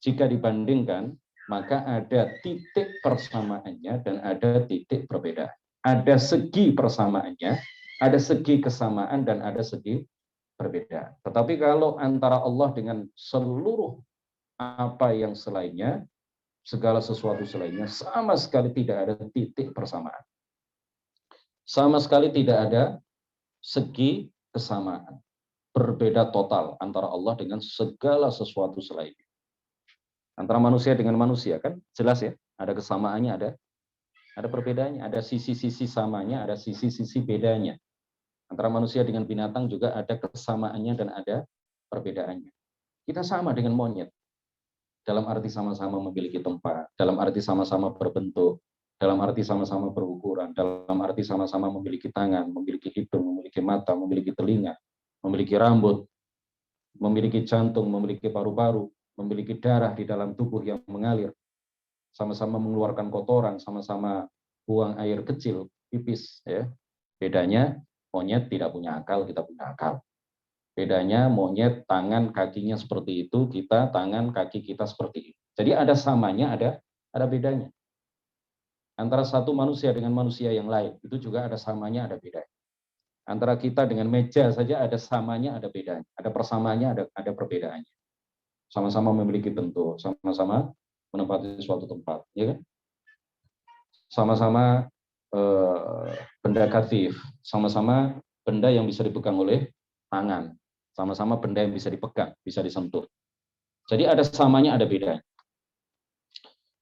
jika dibandingkan maka ada titik persamaannya dan ada titik perbedaan. Ada segi persamaannya, ada segi kesamaan, dan ada segi perbedaan. Tetapi kalau antara Allah dengan seluruh apa yang selainnya, segala sesuatu selainnya, sama sekali tidak ada titik persamaan. Sama sekali tidak ada segi kesamaan. Berbeda total antara Allah dengan segala sesuatu selainnya. Antara manusia dengan manusia kan jelas ya, ada kesamaannya, ada perbedaannya, ada sisi-sisi samanya, ada sisi-sisi bedanya. Antara manusia dengan binatang juga ada kesamaannya dan ada perbedaannya. Kita sama dengan monyet, dalam arti sama-sama memiliki tempat, dalam arti sama-sama berbentuk, dalam arti sama-sama berukuran, dalam arti sama-sama memiliki tangan, memiliki hidung, memiliki mata, memiliki telinga, memiliki rambut, memiliki jantung, memiliki paru-paru, memiliki darah di dalam tubuh yang mengalir, sama-sama mengeluarkan kotoran, sama-sama buang air kecil, pipis. Ya. Bedanya monyet tidak punya akal, kita punya akal. Bedanya monyet tangan kakinya seperti itu, kita tangan kaki kita seperti itu. Jadi ada samanya, ada bedanya. Antara satu manusia dengan manusia yang lain itu juga ada samanya, ada bedanya. Antara kita dengan meja saja ada samanya, ada bedanya. Ada persamaannya, ada perbedaannya. Sama-sama memiliki bentuk, sama-sama menempati suatu tempat, ya kan? Sama-sama benda katif, sama-sama benda yang bisa dipegang oleh tangan, sama-sama benda yang bisa dipegang, bisa disentuh. Jadi ada samanya, ada bedanya.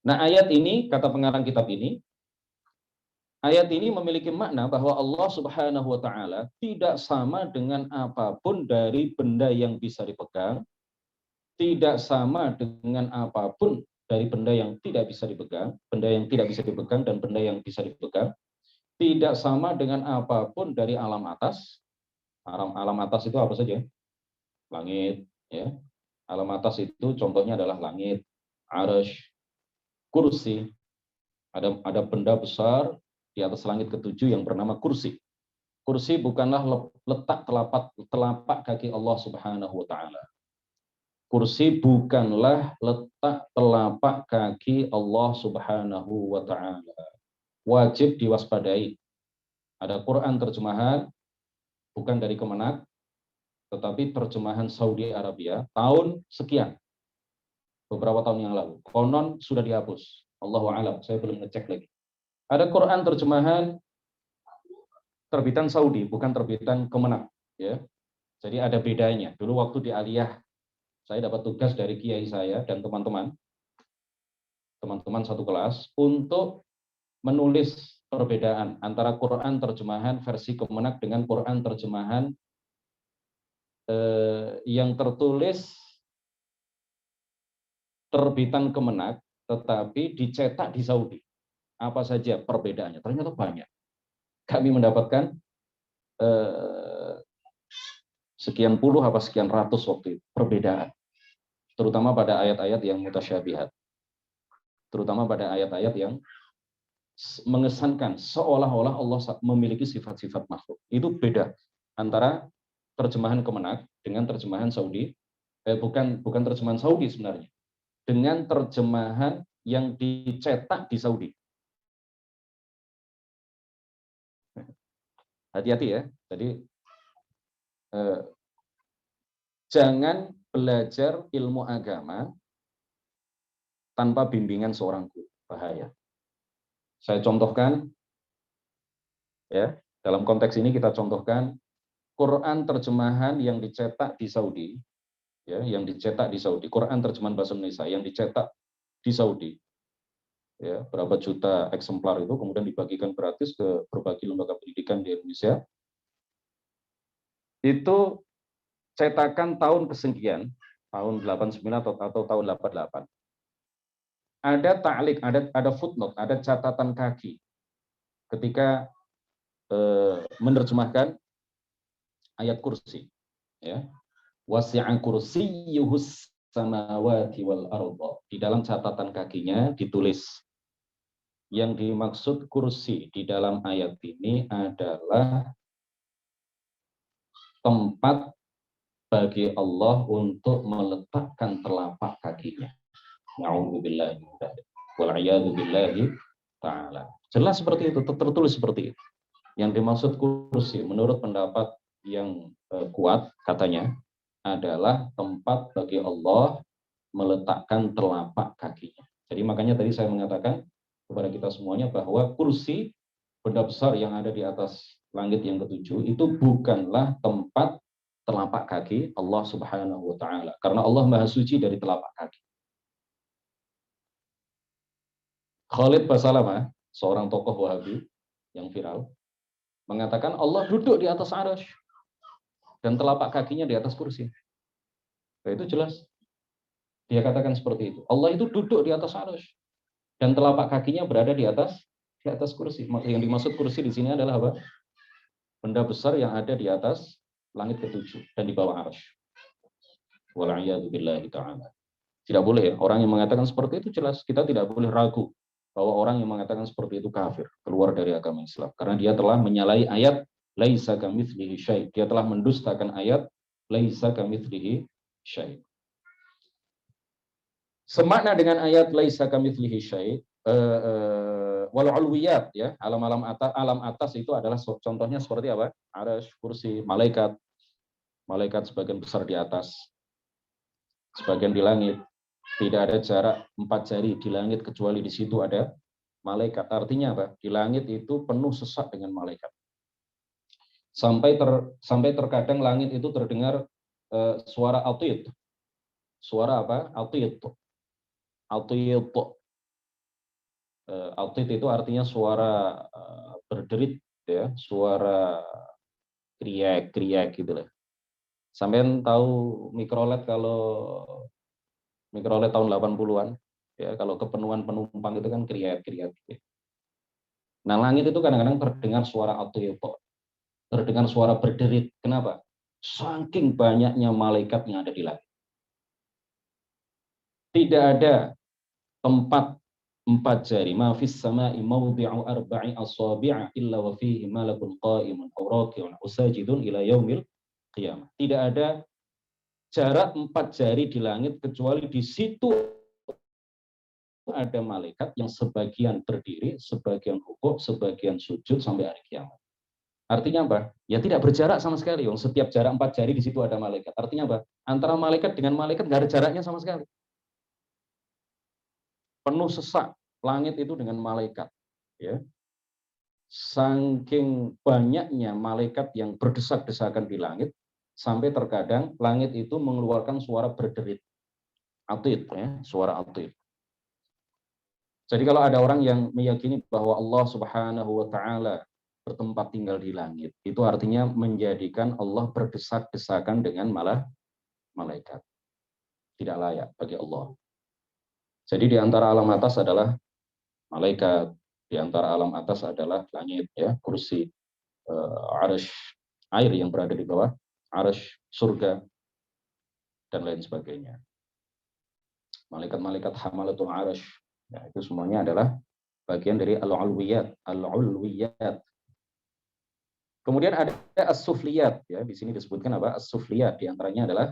Nah, ayat ini, kata pengarang kitab ini, ayat ini memiliki makna bahwa Allah Subhanahu wa taala tidak sama dengan apapun dari benda yang bisa dipegang, tidak sama dengan apapun dari benda yang tidak bisa dipegang, benda yang tidak bisa dipegang dan benda yang bisa dipegang, tidak sama dengan apapun dari alam atas. Alam atas itu apa saja? Langit, Ya, alam atas itu contohnya adalah langit, arasy, kursi. Ada benda besar di atas langit ketujuh yang bernama kursi. Kursi bukanlah letak telapak kaki Allah Subhanahu wa taala. Kursi bukanlah letak telapak kaki Allah Subhanahu wa taala. Wajib diwaspadai. Ada Quran terjemahan bukan dari Kemenak, tetapi terjemahan Saudi Arabia tahun sekian, beberapa tahun yang lalu. Konon sudah dihapus. Allahu a'lam, saya belum ngecek lagi. Ada Quran terjemahan terbitan Saudi, bukan terbitan Kemenak, ya. Jadi ada bedanya. Dulu waktu di Aliyah, saya dapat tugas dari kiai saya dan teman-teman satu kelas untuk menulis perbedaan antara Quran terjemahan versi Kemenak dengan Quran terjemahan yang tertulis terbitan Kemenak, tetapi dicetak di Saudi. Apa saja perbedaannya? Ternyata banyak. Kami mendapatkan sekian puluh apa sekian ratus waktu itu perbedaan, terutama pada ayat-ayat yang mutasyabihat, terutama pada ayat-ayat yang mengesankan seolah-olah Allah memiliki sifat-sifat makhluk. Itu beda antara terjemahan Kemenak dengan terjemahan Saudi, bukan terjemahan Saudi sebenarnya, dengan terjemahan yang dicetak di Saudi. Hati-hati ya. Jadi jangan belajar ilmu agama tanpa bimbingan seorang guru. Bahaya. Saya contohkan, ya, dalam konteks ini kita contohkan Quran terjemahan yang dicetak di Saudi, ya, yang dicetak di Saudi, Quran terjemahan bahasa Indonesia yang dicetak di Saudi, ya, berapa juta eksemplar itu kemudian dibagikan gratis ke berbagai lembaga pendidikan di Indonesia. Itu cetakan tahun kesekian, tahun 89 atau tahun 88. Ada ta'liq, ada footnote, ada catatan kaki ketika menerjemahkan ayat kursi, ya. Wasi'a kursiyyuhus samawati wal ardh. Di dalam catatan kakinya ditulis yang dimaksud kursi di dalam ayat ini adalah tempat bagi Allah untuk meletakkan telapak kakinya. Na'udzubillahi min dzalik. Wal 'iyadu billahi ta'ala. Jelas seperti itu, tertulis seperti itu. Yang dimaksud kursi menurut pendapat yang kuat katanya adalah tempat bagi Allah meletakkan telapak kakinya. Jadi makanya tadi saya mengatakan kepada kita semuanya bahwa kursi, benda besar yang ada di atas langit yang ketujuh, itu bukanlah tempat telapak kaki Allah Subhanahu wa taala, karena Allah Maha Suci dari telapak kaki. Khalid Basalamah, seorang tokoh Wahabi yang viral, mengatakan Allah duduk di atas arasy dan telapak kakinya di atas kursi. Nah, itu jelas. Dia katakan seperti itu. Allah itu duduk di atas arasy dan telapak kakinya berada di atas kursi. Yang dimaksud kursi di sini adalah apa? Benda besar yang ada di atas langit ketujuh dan di bawah arasy. Wal'iyadu billahi ta'ala. Tidak boleh ya, orang yang mengatakan seperti itu jelas kita tidak boleh ragu bahwa orang yang mengatakan seperti itu kafir, keluar dari agama Islam, karena dia telah menyalahi ayat laisa kamitslihi syai'. Dia telah mendustakan ayat laisa kamitslihi syai'. Semakna dengan ayat laisa kamitslihi syai', wal ulwiyat, ya, alam atas itu adalah contohnya seperti apa? Arasy, kursi, malaikat. Malaikat sebagian besar di atas, sebagian di langit. Tidak ada jarak 4 jari di langit kecuali di situ ada malaikat. Artinya apa? Di langit itu penuh sesak dengan malaikat. Sampai terkadang langit itu terdengar suara atid. Suara apa? Atid. Atid. Atid itu artinya suara berderit, ya, suara kriak-kriak gitu lah. Sampean tahu mikrolet, kalau mikrolet tahun 80-an, ya, kalau kepenuhan penumpang itu kan kriak-kriak. Nah, langit itu kadang-kadang terdengar suara atid, terdengar suara berderit. Kenapa? Saking banyaknya malaikat yang ada di langit. Tidak ada tempat 4 jari. Ma fis sama'i mawdi'u arba'i asabi'a illa wa fihi malakun qa'imun aw raki'un aw sajidun ila yaumil qiyamah. Tidak ada jarak 4 jari di langit kecuali di situ ada malaikat yang sebagian berdiri, sebagian rukuk, sebagian sujud sampai hari kiamat. Artinya apa? Ya tidak berjarak sama sekali. Setiap jarak 4 jari di situ ada malaikat. Artinya apa? Antara malaikat dengan malaikat nggak ada jaraknya sama sekali. Penuh sesak langit itu dengan malaikat. Ya. Saking banyaknya malaikat yang berdesak-desakan di langit, sampai terkadang langit itu mengeluarkan suara berderit. Atid, ya, suara atid. Jadi kalau ada orang yang meyakini bahwa Allah Subhanahu wa taala bertempat tinggal di langit, itu artinya menjadikan Allah berdesak-desakan dengan malaikat. Tidak layak bagi Allah. Jadi di antara alam atas adalah malaikat, di antara alam atas adalah langit, ya, kursi, arsy, air yang berada di bawah arsy, surga, dan lain sebagainya. Malaikat-malaikat hamalatul arsy, ya, itu semuanya adalah bagian dari al-ulwiyat, al-ulwiyat. Kemudian ada as-sufliyat, ya, di sini disebutkan apa? As-sufliyat, di antaranya adalah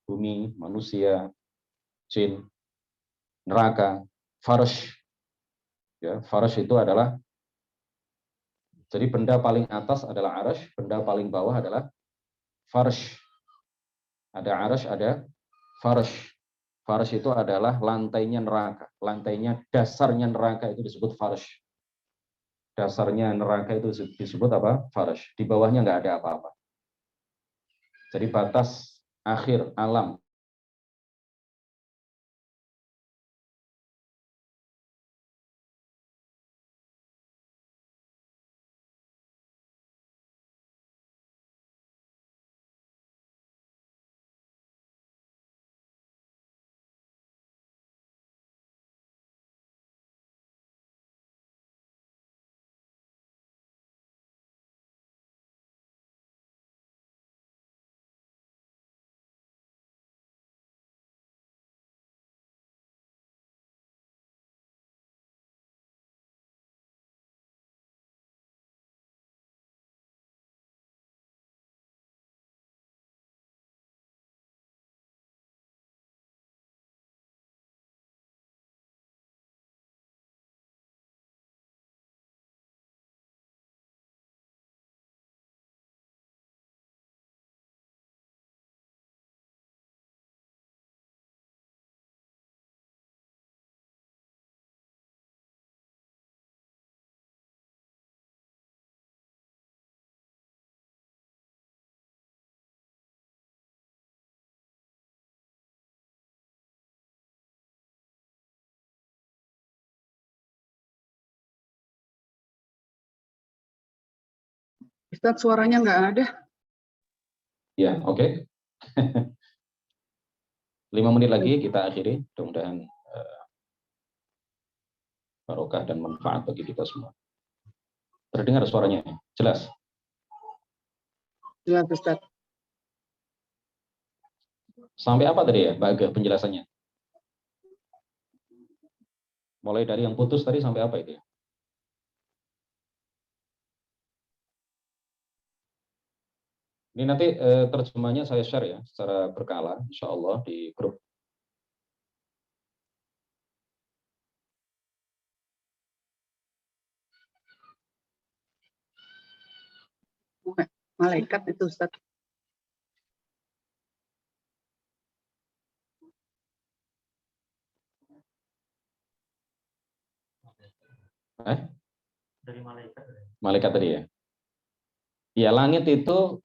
bumi, manusia, jin, neraka, farsh. Ya, farsh itu adalah, jadi benda paling atas adalah arsy, benda paling bawah adalah farsh. Ada arsy, ada farsh. Farsh itu adalah lantainya neraka, lantainya, dasarnya neraka itu disebut farsh. Dasarnya neraka itu disebut apa? Farsh. Di bawahnya nggak ada apa-apa. Jadi batas akhir alam Ustadz, suaranya nggak ada. ya, oke. 5 menit lagi kita akhiri. Mudah-mudahan barokah dan manfaat bagi kita semua. Terdengar suaranya? Jelas? Jelas, Ustadz. Sampai apa tadi ya, Mbak Aga, penjelasannya? Mulai dari yang putus tadi sampai apa itu ya? Ini nanti terjemahnya saya share ya, secara berkala, insya Allah di grup. Malaikat itu, Ustadz. Dari malaikat. Malaikat tadi ya? Ya, langit itu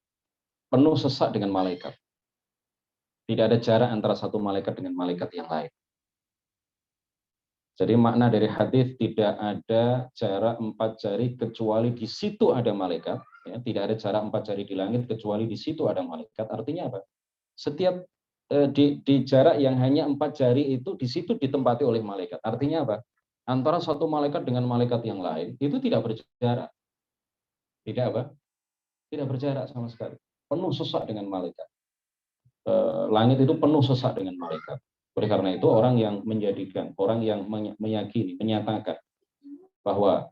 penuh sesak dengan malaikat. Tidak ada jarak antara satu malaikat dengan malaikat yang lain. Jadi makna dari hadis tidak ada jarak 4 jari kecuali di situ ada malaikat. Ya, tidak ada jarak 4 jari di langit kecuali di situ ada malaikat. Artinya apa? Setiap di jarak yang hanya 4 jari itu di situ ditempati oleh malaikat. Artinya apa? Antara satu malaikat dengan malaikat yang lain itu tidak berjarak. Tidak apa? Tidak berjarak sama sekali. Penuh sesak dengan malaikat. Langit itu penuh sesak dengan malaikat. Oleh karena itu orang yang menjadikan, orang yang meyakini, menyatakan bahwa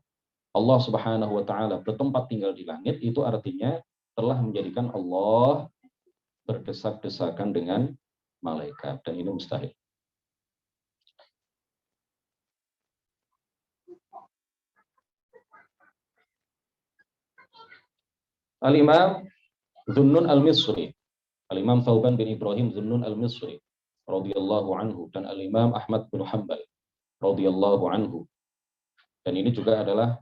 Allah Subhanahu wa taala bertempat tinggal di langit, itu artinya telah menjadikan Allah berdesak-desakan dengan malaikat, dan ini mustahil. Al-Imam Zunnun al-Misri, Al-Imam Thauban bin Ibrahim Zunnun al-Misri radhiyallahu anhu, dan Al-Imam Ahmad bin Hanbal radhiyallahu anhu. Dan ini juga adalah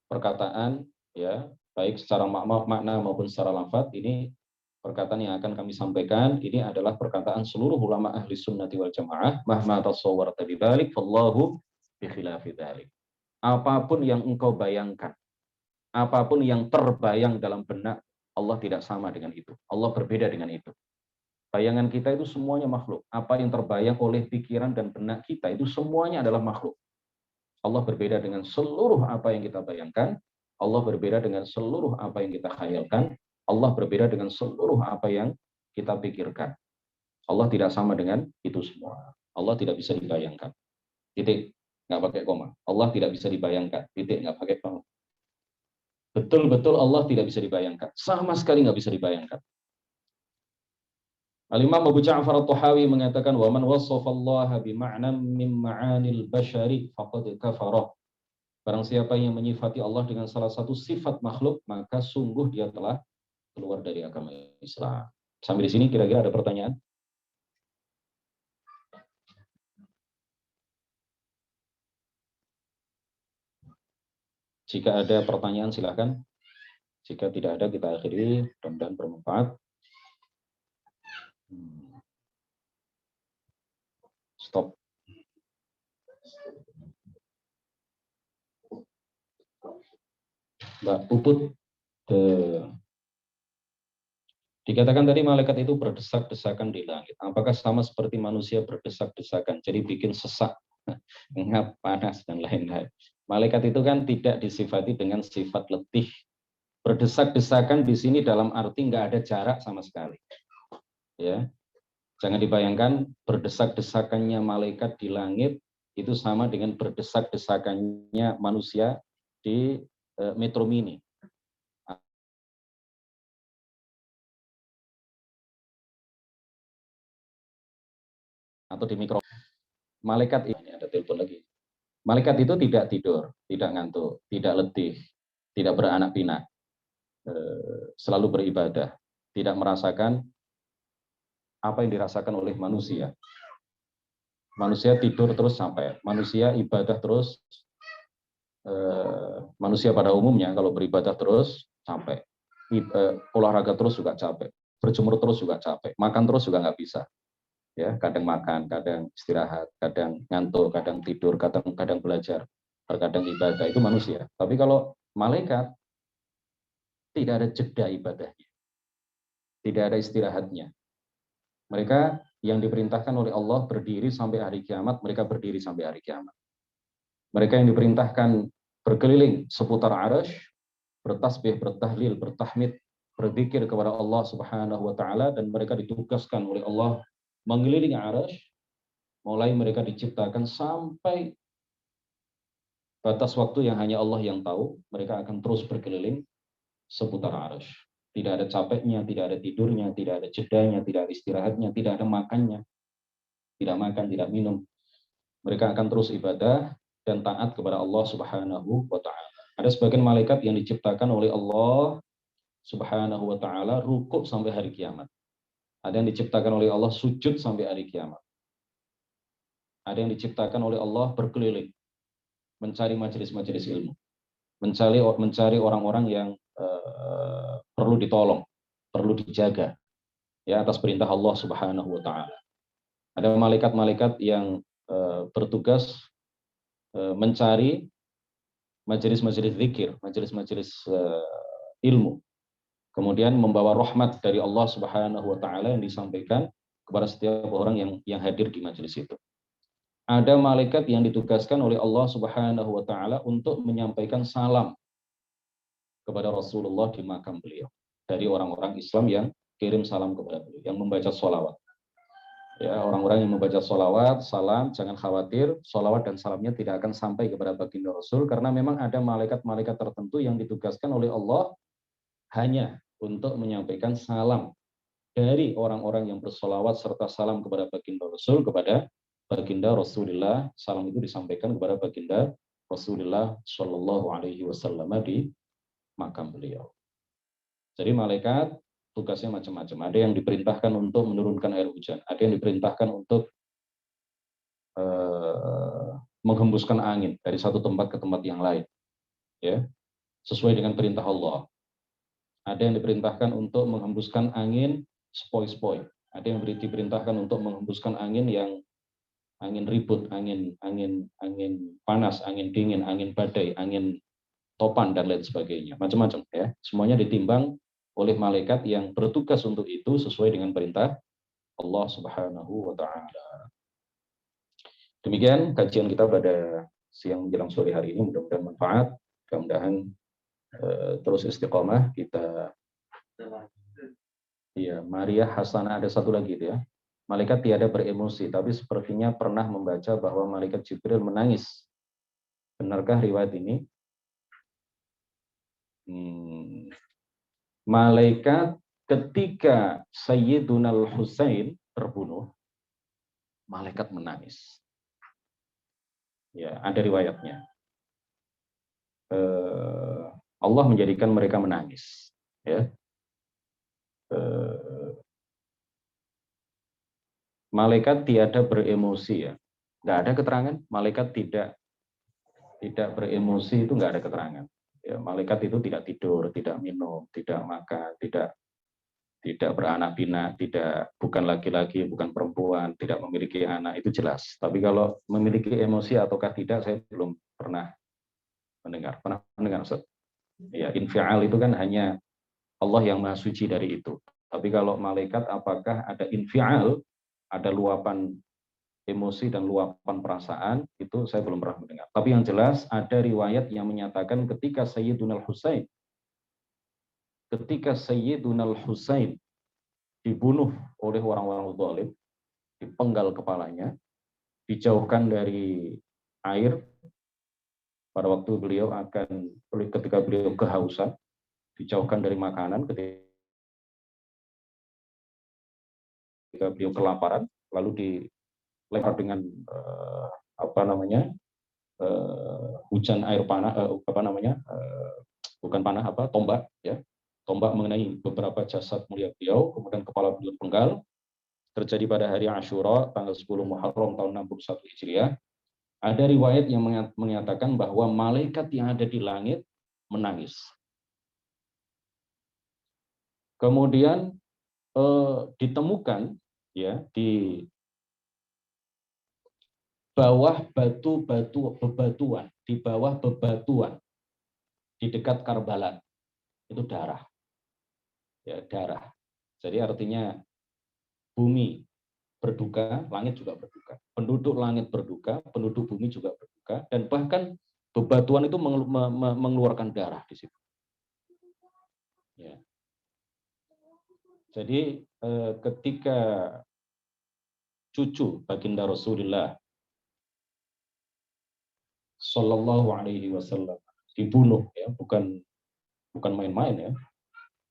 perkataan, ya, baik secara makna maupun secara lafaz. Ini perkataan yang akan kami sampaikan, ini adalah perkataan seluruh ulama ahli sunnati wal jamaah, mahma tasawwarta bidzalik fallahu bi khilafi dzalik. Apapun yang engkau bayangkan, apapun yang terbayang dalam benak, Allah tidak sama dengan itu. Allah berbeda dengan itu. Bayangan kita itu semuanya makhluk. Apa yang terbayang oleh pikiran dan benak kita itu semuanya adalah makhluk. Allah berbeda dengan seluruh apa yang kita bayangkan. Allah berbeda dengan seluruh apa yang kita khayalkan. Allah berbeda dengan seluruh apa yang kita pikirkan. Allah tidak sama dengan itu semua. Allah tidak bisa dibayangkan. Titik. Nggak pakai koma. Allah tidak bisa dibayangkan. Titik. Nggak pakai koma. Betul-betul Allah tidak bisa dibayangkan. Sama sekali nggak bisa dibayangkan. Al-Imam Abu Ja'far At-Tahawi mengatakan, wa man wassafa Allah bima'nan min ma'anil bashari faqad kafara. Barang siapa yang menyifati Allah dengan salah satu sifat makhluk, maka sungguh dia telah keluar dari agama Islam. Sampai di sini kira-kira ada pertanyaan? Jika ada pertanyaan silakan. Jika tidak ada kita akhiri, mudah-mudahan bermanfaat. Stop. Mbak Puput, dikatakan tadi malaikat itu berdesak-desakan di langit. Apakah sama seperti manusia berdesak-desakan? Jadi bikin sesak, ngap, panas, dan lain-lain. Malaikat itu kan tidak disifati dengan sifat letih. Berdesak-desakan di sini dalam arti nggak ada jarak sama sekali. Ya, jangan dibayangkan berdesak-desakannya malaikat di langit itu sama dengan berdesak-desakannya manusia di Metro Mini atau di mikro. Malaikat ini ada telepon lagi. Malaikat itu tidak tidur, tidak ngantuk, tidak letih, tidak beranak pinak, selalu beribadah, tidak merasakan apa yang dirasakan oleh manusia. Manusia tidur terus sampai, manusia ibadah terus, manusia pada umumnya kalau beribadah terus sampai, olahraga terus juga capek, berjemur terus juga capek, makan terus juga nggak bisa. Ya, kadang makan, kadang istirahat, kadang ngantuk, kadang tidur, kadang belajar, terkadang ibadah, itu manusia. Tapi kalau malaikat tidak ada jeda ibadahnya, tidak ada istirahatnya. Mereka yang diperintahkan oleh Allah berdiri sampai hari kiamat, mereka berdiri sampai hari kiamat. Mereka yang diperintahkan berkeliling seputar arasy, bertasbih, bertahlil, bertahmid, berzikir kepada Allah Subhanahu wa taala, dan mereka ditugaskan oleh Allah mengelilingi arasy, mulai mereka diciptakan sampai batas waktu yang hanya Allah yang tahu, mereka akan terus berkeliling seputar arasy. Tidak ada capeknya, tidak ada tidurnya, tidak ada jedanya, tidak ada istirahatnya, tidak ada makannya, tidak makan, tidak minum. Mereka akan terus ibadah dan taat kepada Allah Subhanahu wa taala. Ada sebagian malaikat yang diciptakan oleh Allah Subhanahu wa taala rukuk sampai hari kiamat. Ada yang diciptakan oleh Allah sujud sampai hari kiamat. Ada yang diciptakan oleh Allah berkeliling, mencari majelis-majelis ilmu, mencari orang-orang yang perlu ditolong, perlu dijaga, ya, atas perintah Allah Subhanahu wa taala. Ada malaikat-malaikat yang bertugas mencari majelis-majelis zikir, majelis-majelis ilmu, kemudian membawa rahmat dari Allah Subhanahu wa taala yang disampaikan kepada setiap orang yang hadir di majelis itu. Ada malaikat yang ditugaskan oleh Allah Subhanahu wa taala untuk menyampaikan salam kepada Rasulullah di makam beliau dari orang-orang Islam yang kirim salam kepada beliau, yang membaca sholawat. Ya, orang-orang yang membaca sholawat, salam, jangan khawatir, sholawat dan salamnya tidak akan sampai kepada baginda Rasul, karena memang ada malaikat-malaikat tertentu yang ditugaskan oleh Allah hanya untuk menyampaikan salam dari orang-orang yang bersolawat serta salam kepada baginda Rasul kepada baginda Rasulullah. Salam itu disampaikan kepada baginda Rasulullah Shallallahu Alaihi Wasallam di makam beliau. Jadi malaikat tugasnya macam-macam. Ada yang diperintahkan untuk menurunkan air hujan, ada yang diperintahkan untuk menghembuskan angin dari satu tempat ke tempat yang lain, ya, sesuai dengan perintah Allah. Ada yang diperintahkan untuk menghembuskan angin sepoi-sepoi. Ada yang diperintahkan untuk menghembuskan angin yang angin ribut, angin panas, angin dingin, angin badai, angin topan dan lain sebagainya. Macam-macam ya. Semuanya ditimbang oleh malaikat yang bertugas untuk itu sesuai dengan perintah Allah Subhanahu wa taala. Demikian kajian kita pada siang menjelang sore hari ini, mudah-mudahan manfaat, mudah-mudahan terus istiqomah kita. Iya, Maria Hasanah ada satu lagi itu ya. Malaikat tiada beremosi, tapi sepertinya pernah membaca bahwa malaikat Jibril menangis. Benarkah riwayat ini? Malaikat ketika Sayyiduna Al-Husain terbunuh, malaikat menangis. Ya, ada riwayatnya. Allah menjadikan mereka menangis. Ya. Malaikat tiada beremosi ya, nggak ada keterangan. Malaikat tidak beremosi itu nggak ada keterangan. Ya, malaikat itu tidak tidur, tidak minum, tidak makan, tidak beranak pinak, bukan laki-laki, bukan perempuan, tidak memiliki anak, itu jelas. Tapi kalau memiliki emosi ataukah tidak, saya belum pernah mendengar. Pernah mendengar, Ustaz? Ya, infial itu kan hanya Allah yang maha suci dari itu. Tapi kalau malaikat apakah ada infial, ada luapan emosi dan luapan perasaan, itu saya belum pernah mendengar. Tapi yang jelas ada riwayat yang menyatakan ketika Sayyiduna Al-Husain dibunuh oleh orang-orang zalim, dipenggal kepalanya, dijauhkan dari air pada waktu ketika beliau kehausan, dijauhkan dari makanan ketika beliau kelaparan, lalu dilempar dengan hujan air panah, tombak, ya, tombak mengenai beberapa jasad mulia beliau, kemudian kepala beliau penggal. Terjadi pada hari Asyura tanggal 10 Muharram tahun 61 Hijriah. Ada riwayat yang menyatakan bahwa malaikat yang ada di langit menangis. Kemudian ditemukan ya di bawah bebatuan, di bawah bebatuan di dekat Karbala itu darah. Ya, darah. Jadi artinya bumi berduka, langit juga berduka. Penduduk langit berduka, penduduk bumi juga berduka, dan bahkan bebatuan itu mengeluarkan darah di situ. Ya. Jadi ketika cucu baginda Rasulullah Shallallahu Alaihi Wasallam dibunuh, ya, bukan main-main ya,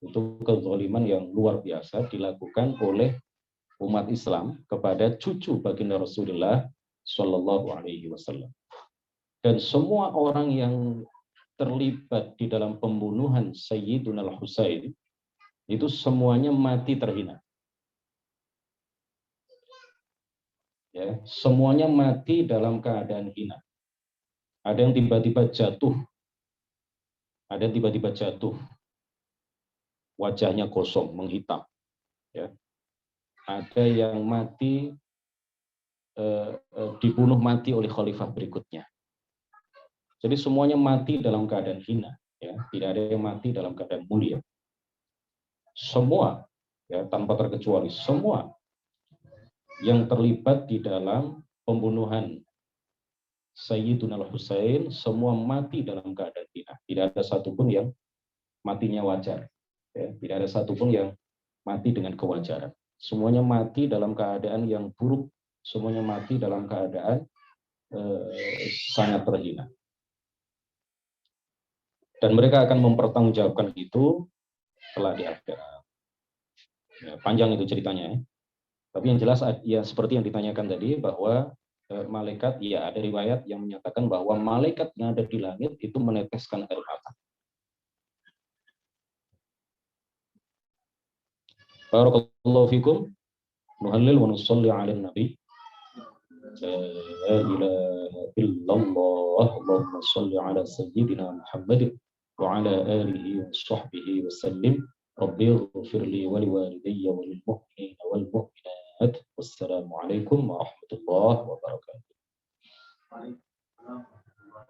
itu kezaliman yang luar biasa dilakukan oleh umat Islam kepada cucu baginda Rasulullah Shallallahu Alaihi Wasallam. Dan semua orang yang terlibat di dalam pembunuhan Sayyiduna Al-Husain itu semuanya mati terhina. Ya, semuanya mati dalam keadaan hina. Ada yang tiba-tiba jatuh, wajahnya kosong, menghitam. Ya. Ada yang mati, dibunuh mati oleh khalifah berikutnya. Jadi semuanya mati dalam keadaan hina, ya. Tidak ada yang mati dalam keadaan mulia. Semua, ya, tanpa terkecuali, semua yang terlibat di dalam pembunuhan Sayyiduna Al-Husain semua mati dalam keadaan hina. Tidak ada satupun yang matinya wajar. Ya. Tidak ada satupun yang mati dengan kewajaran. semuanya mati dalam keadaan yang buruk, semuanya mati dalam keadaan sangat terhina. Dan mereka akan mempertanggungjawabkan itu setelah di akhirat. Ya, panjang itu ceritanya. Tapi yang jelas ya seperti yang ditanyakan tadi bahwa malaikat, ya ada riwayat yang menyatakan bahwa malaikat yang ada di langit itu meneteskan air mata. Barakallahu fikum. Nuhallil wa nusalli ala nabi. La ilaha illallah. Allahumma salli ala sayyidina Muhammadin wa ala alihi wa sahbihi wa sallim. Rabbi ighfir li wa liwalidayya wa lil mu'minina wal mu'minat. Wassalamu alaikum warahmatullahi wabarakatuh.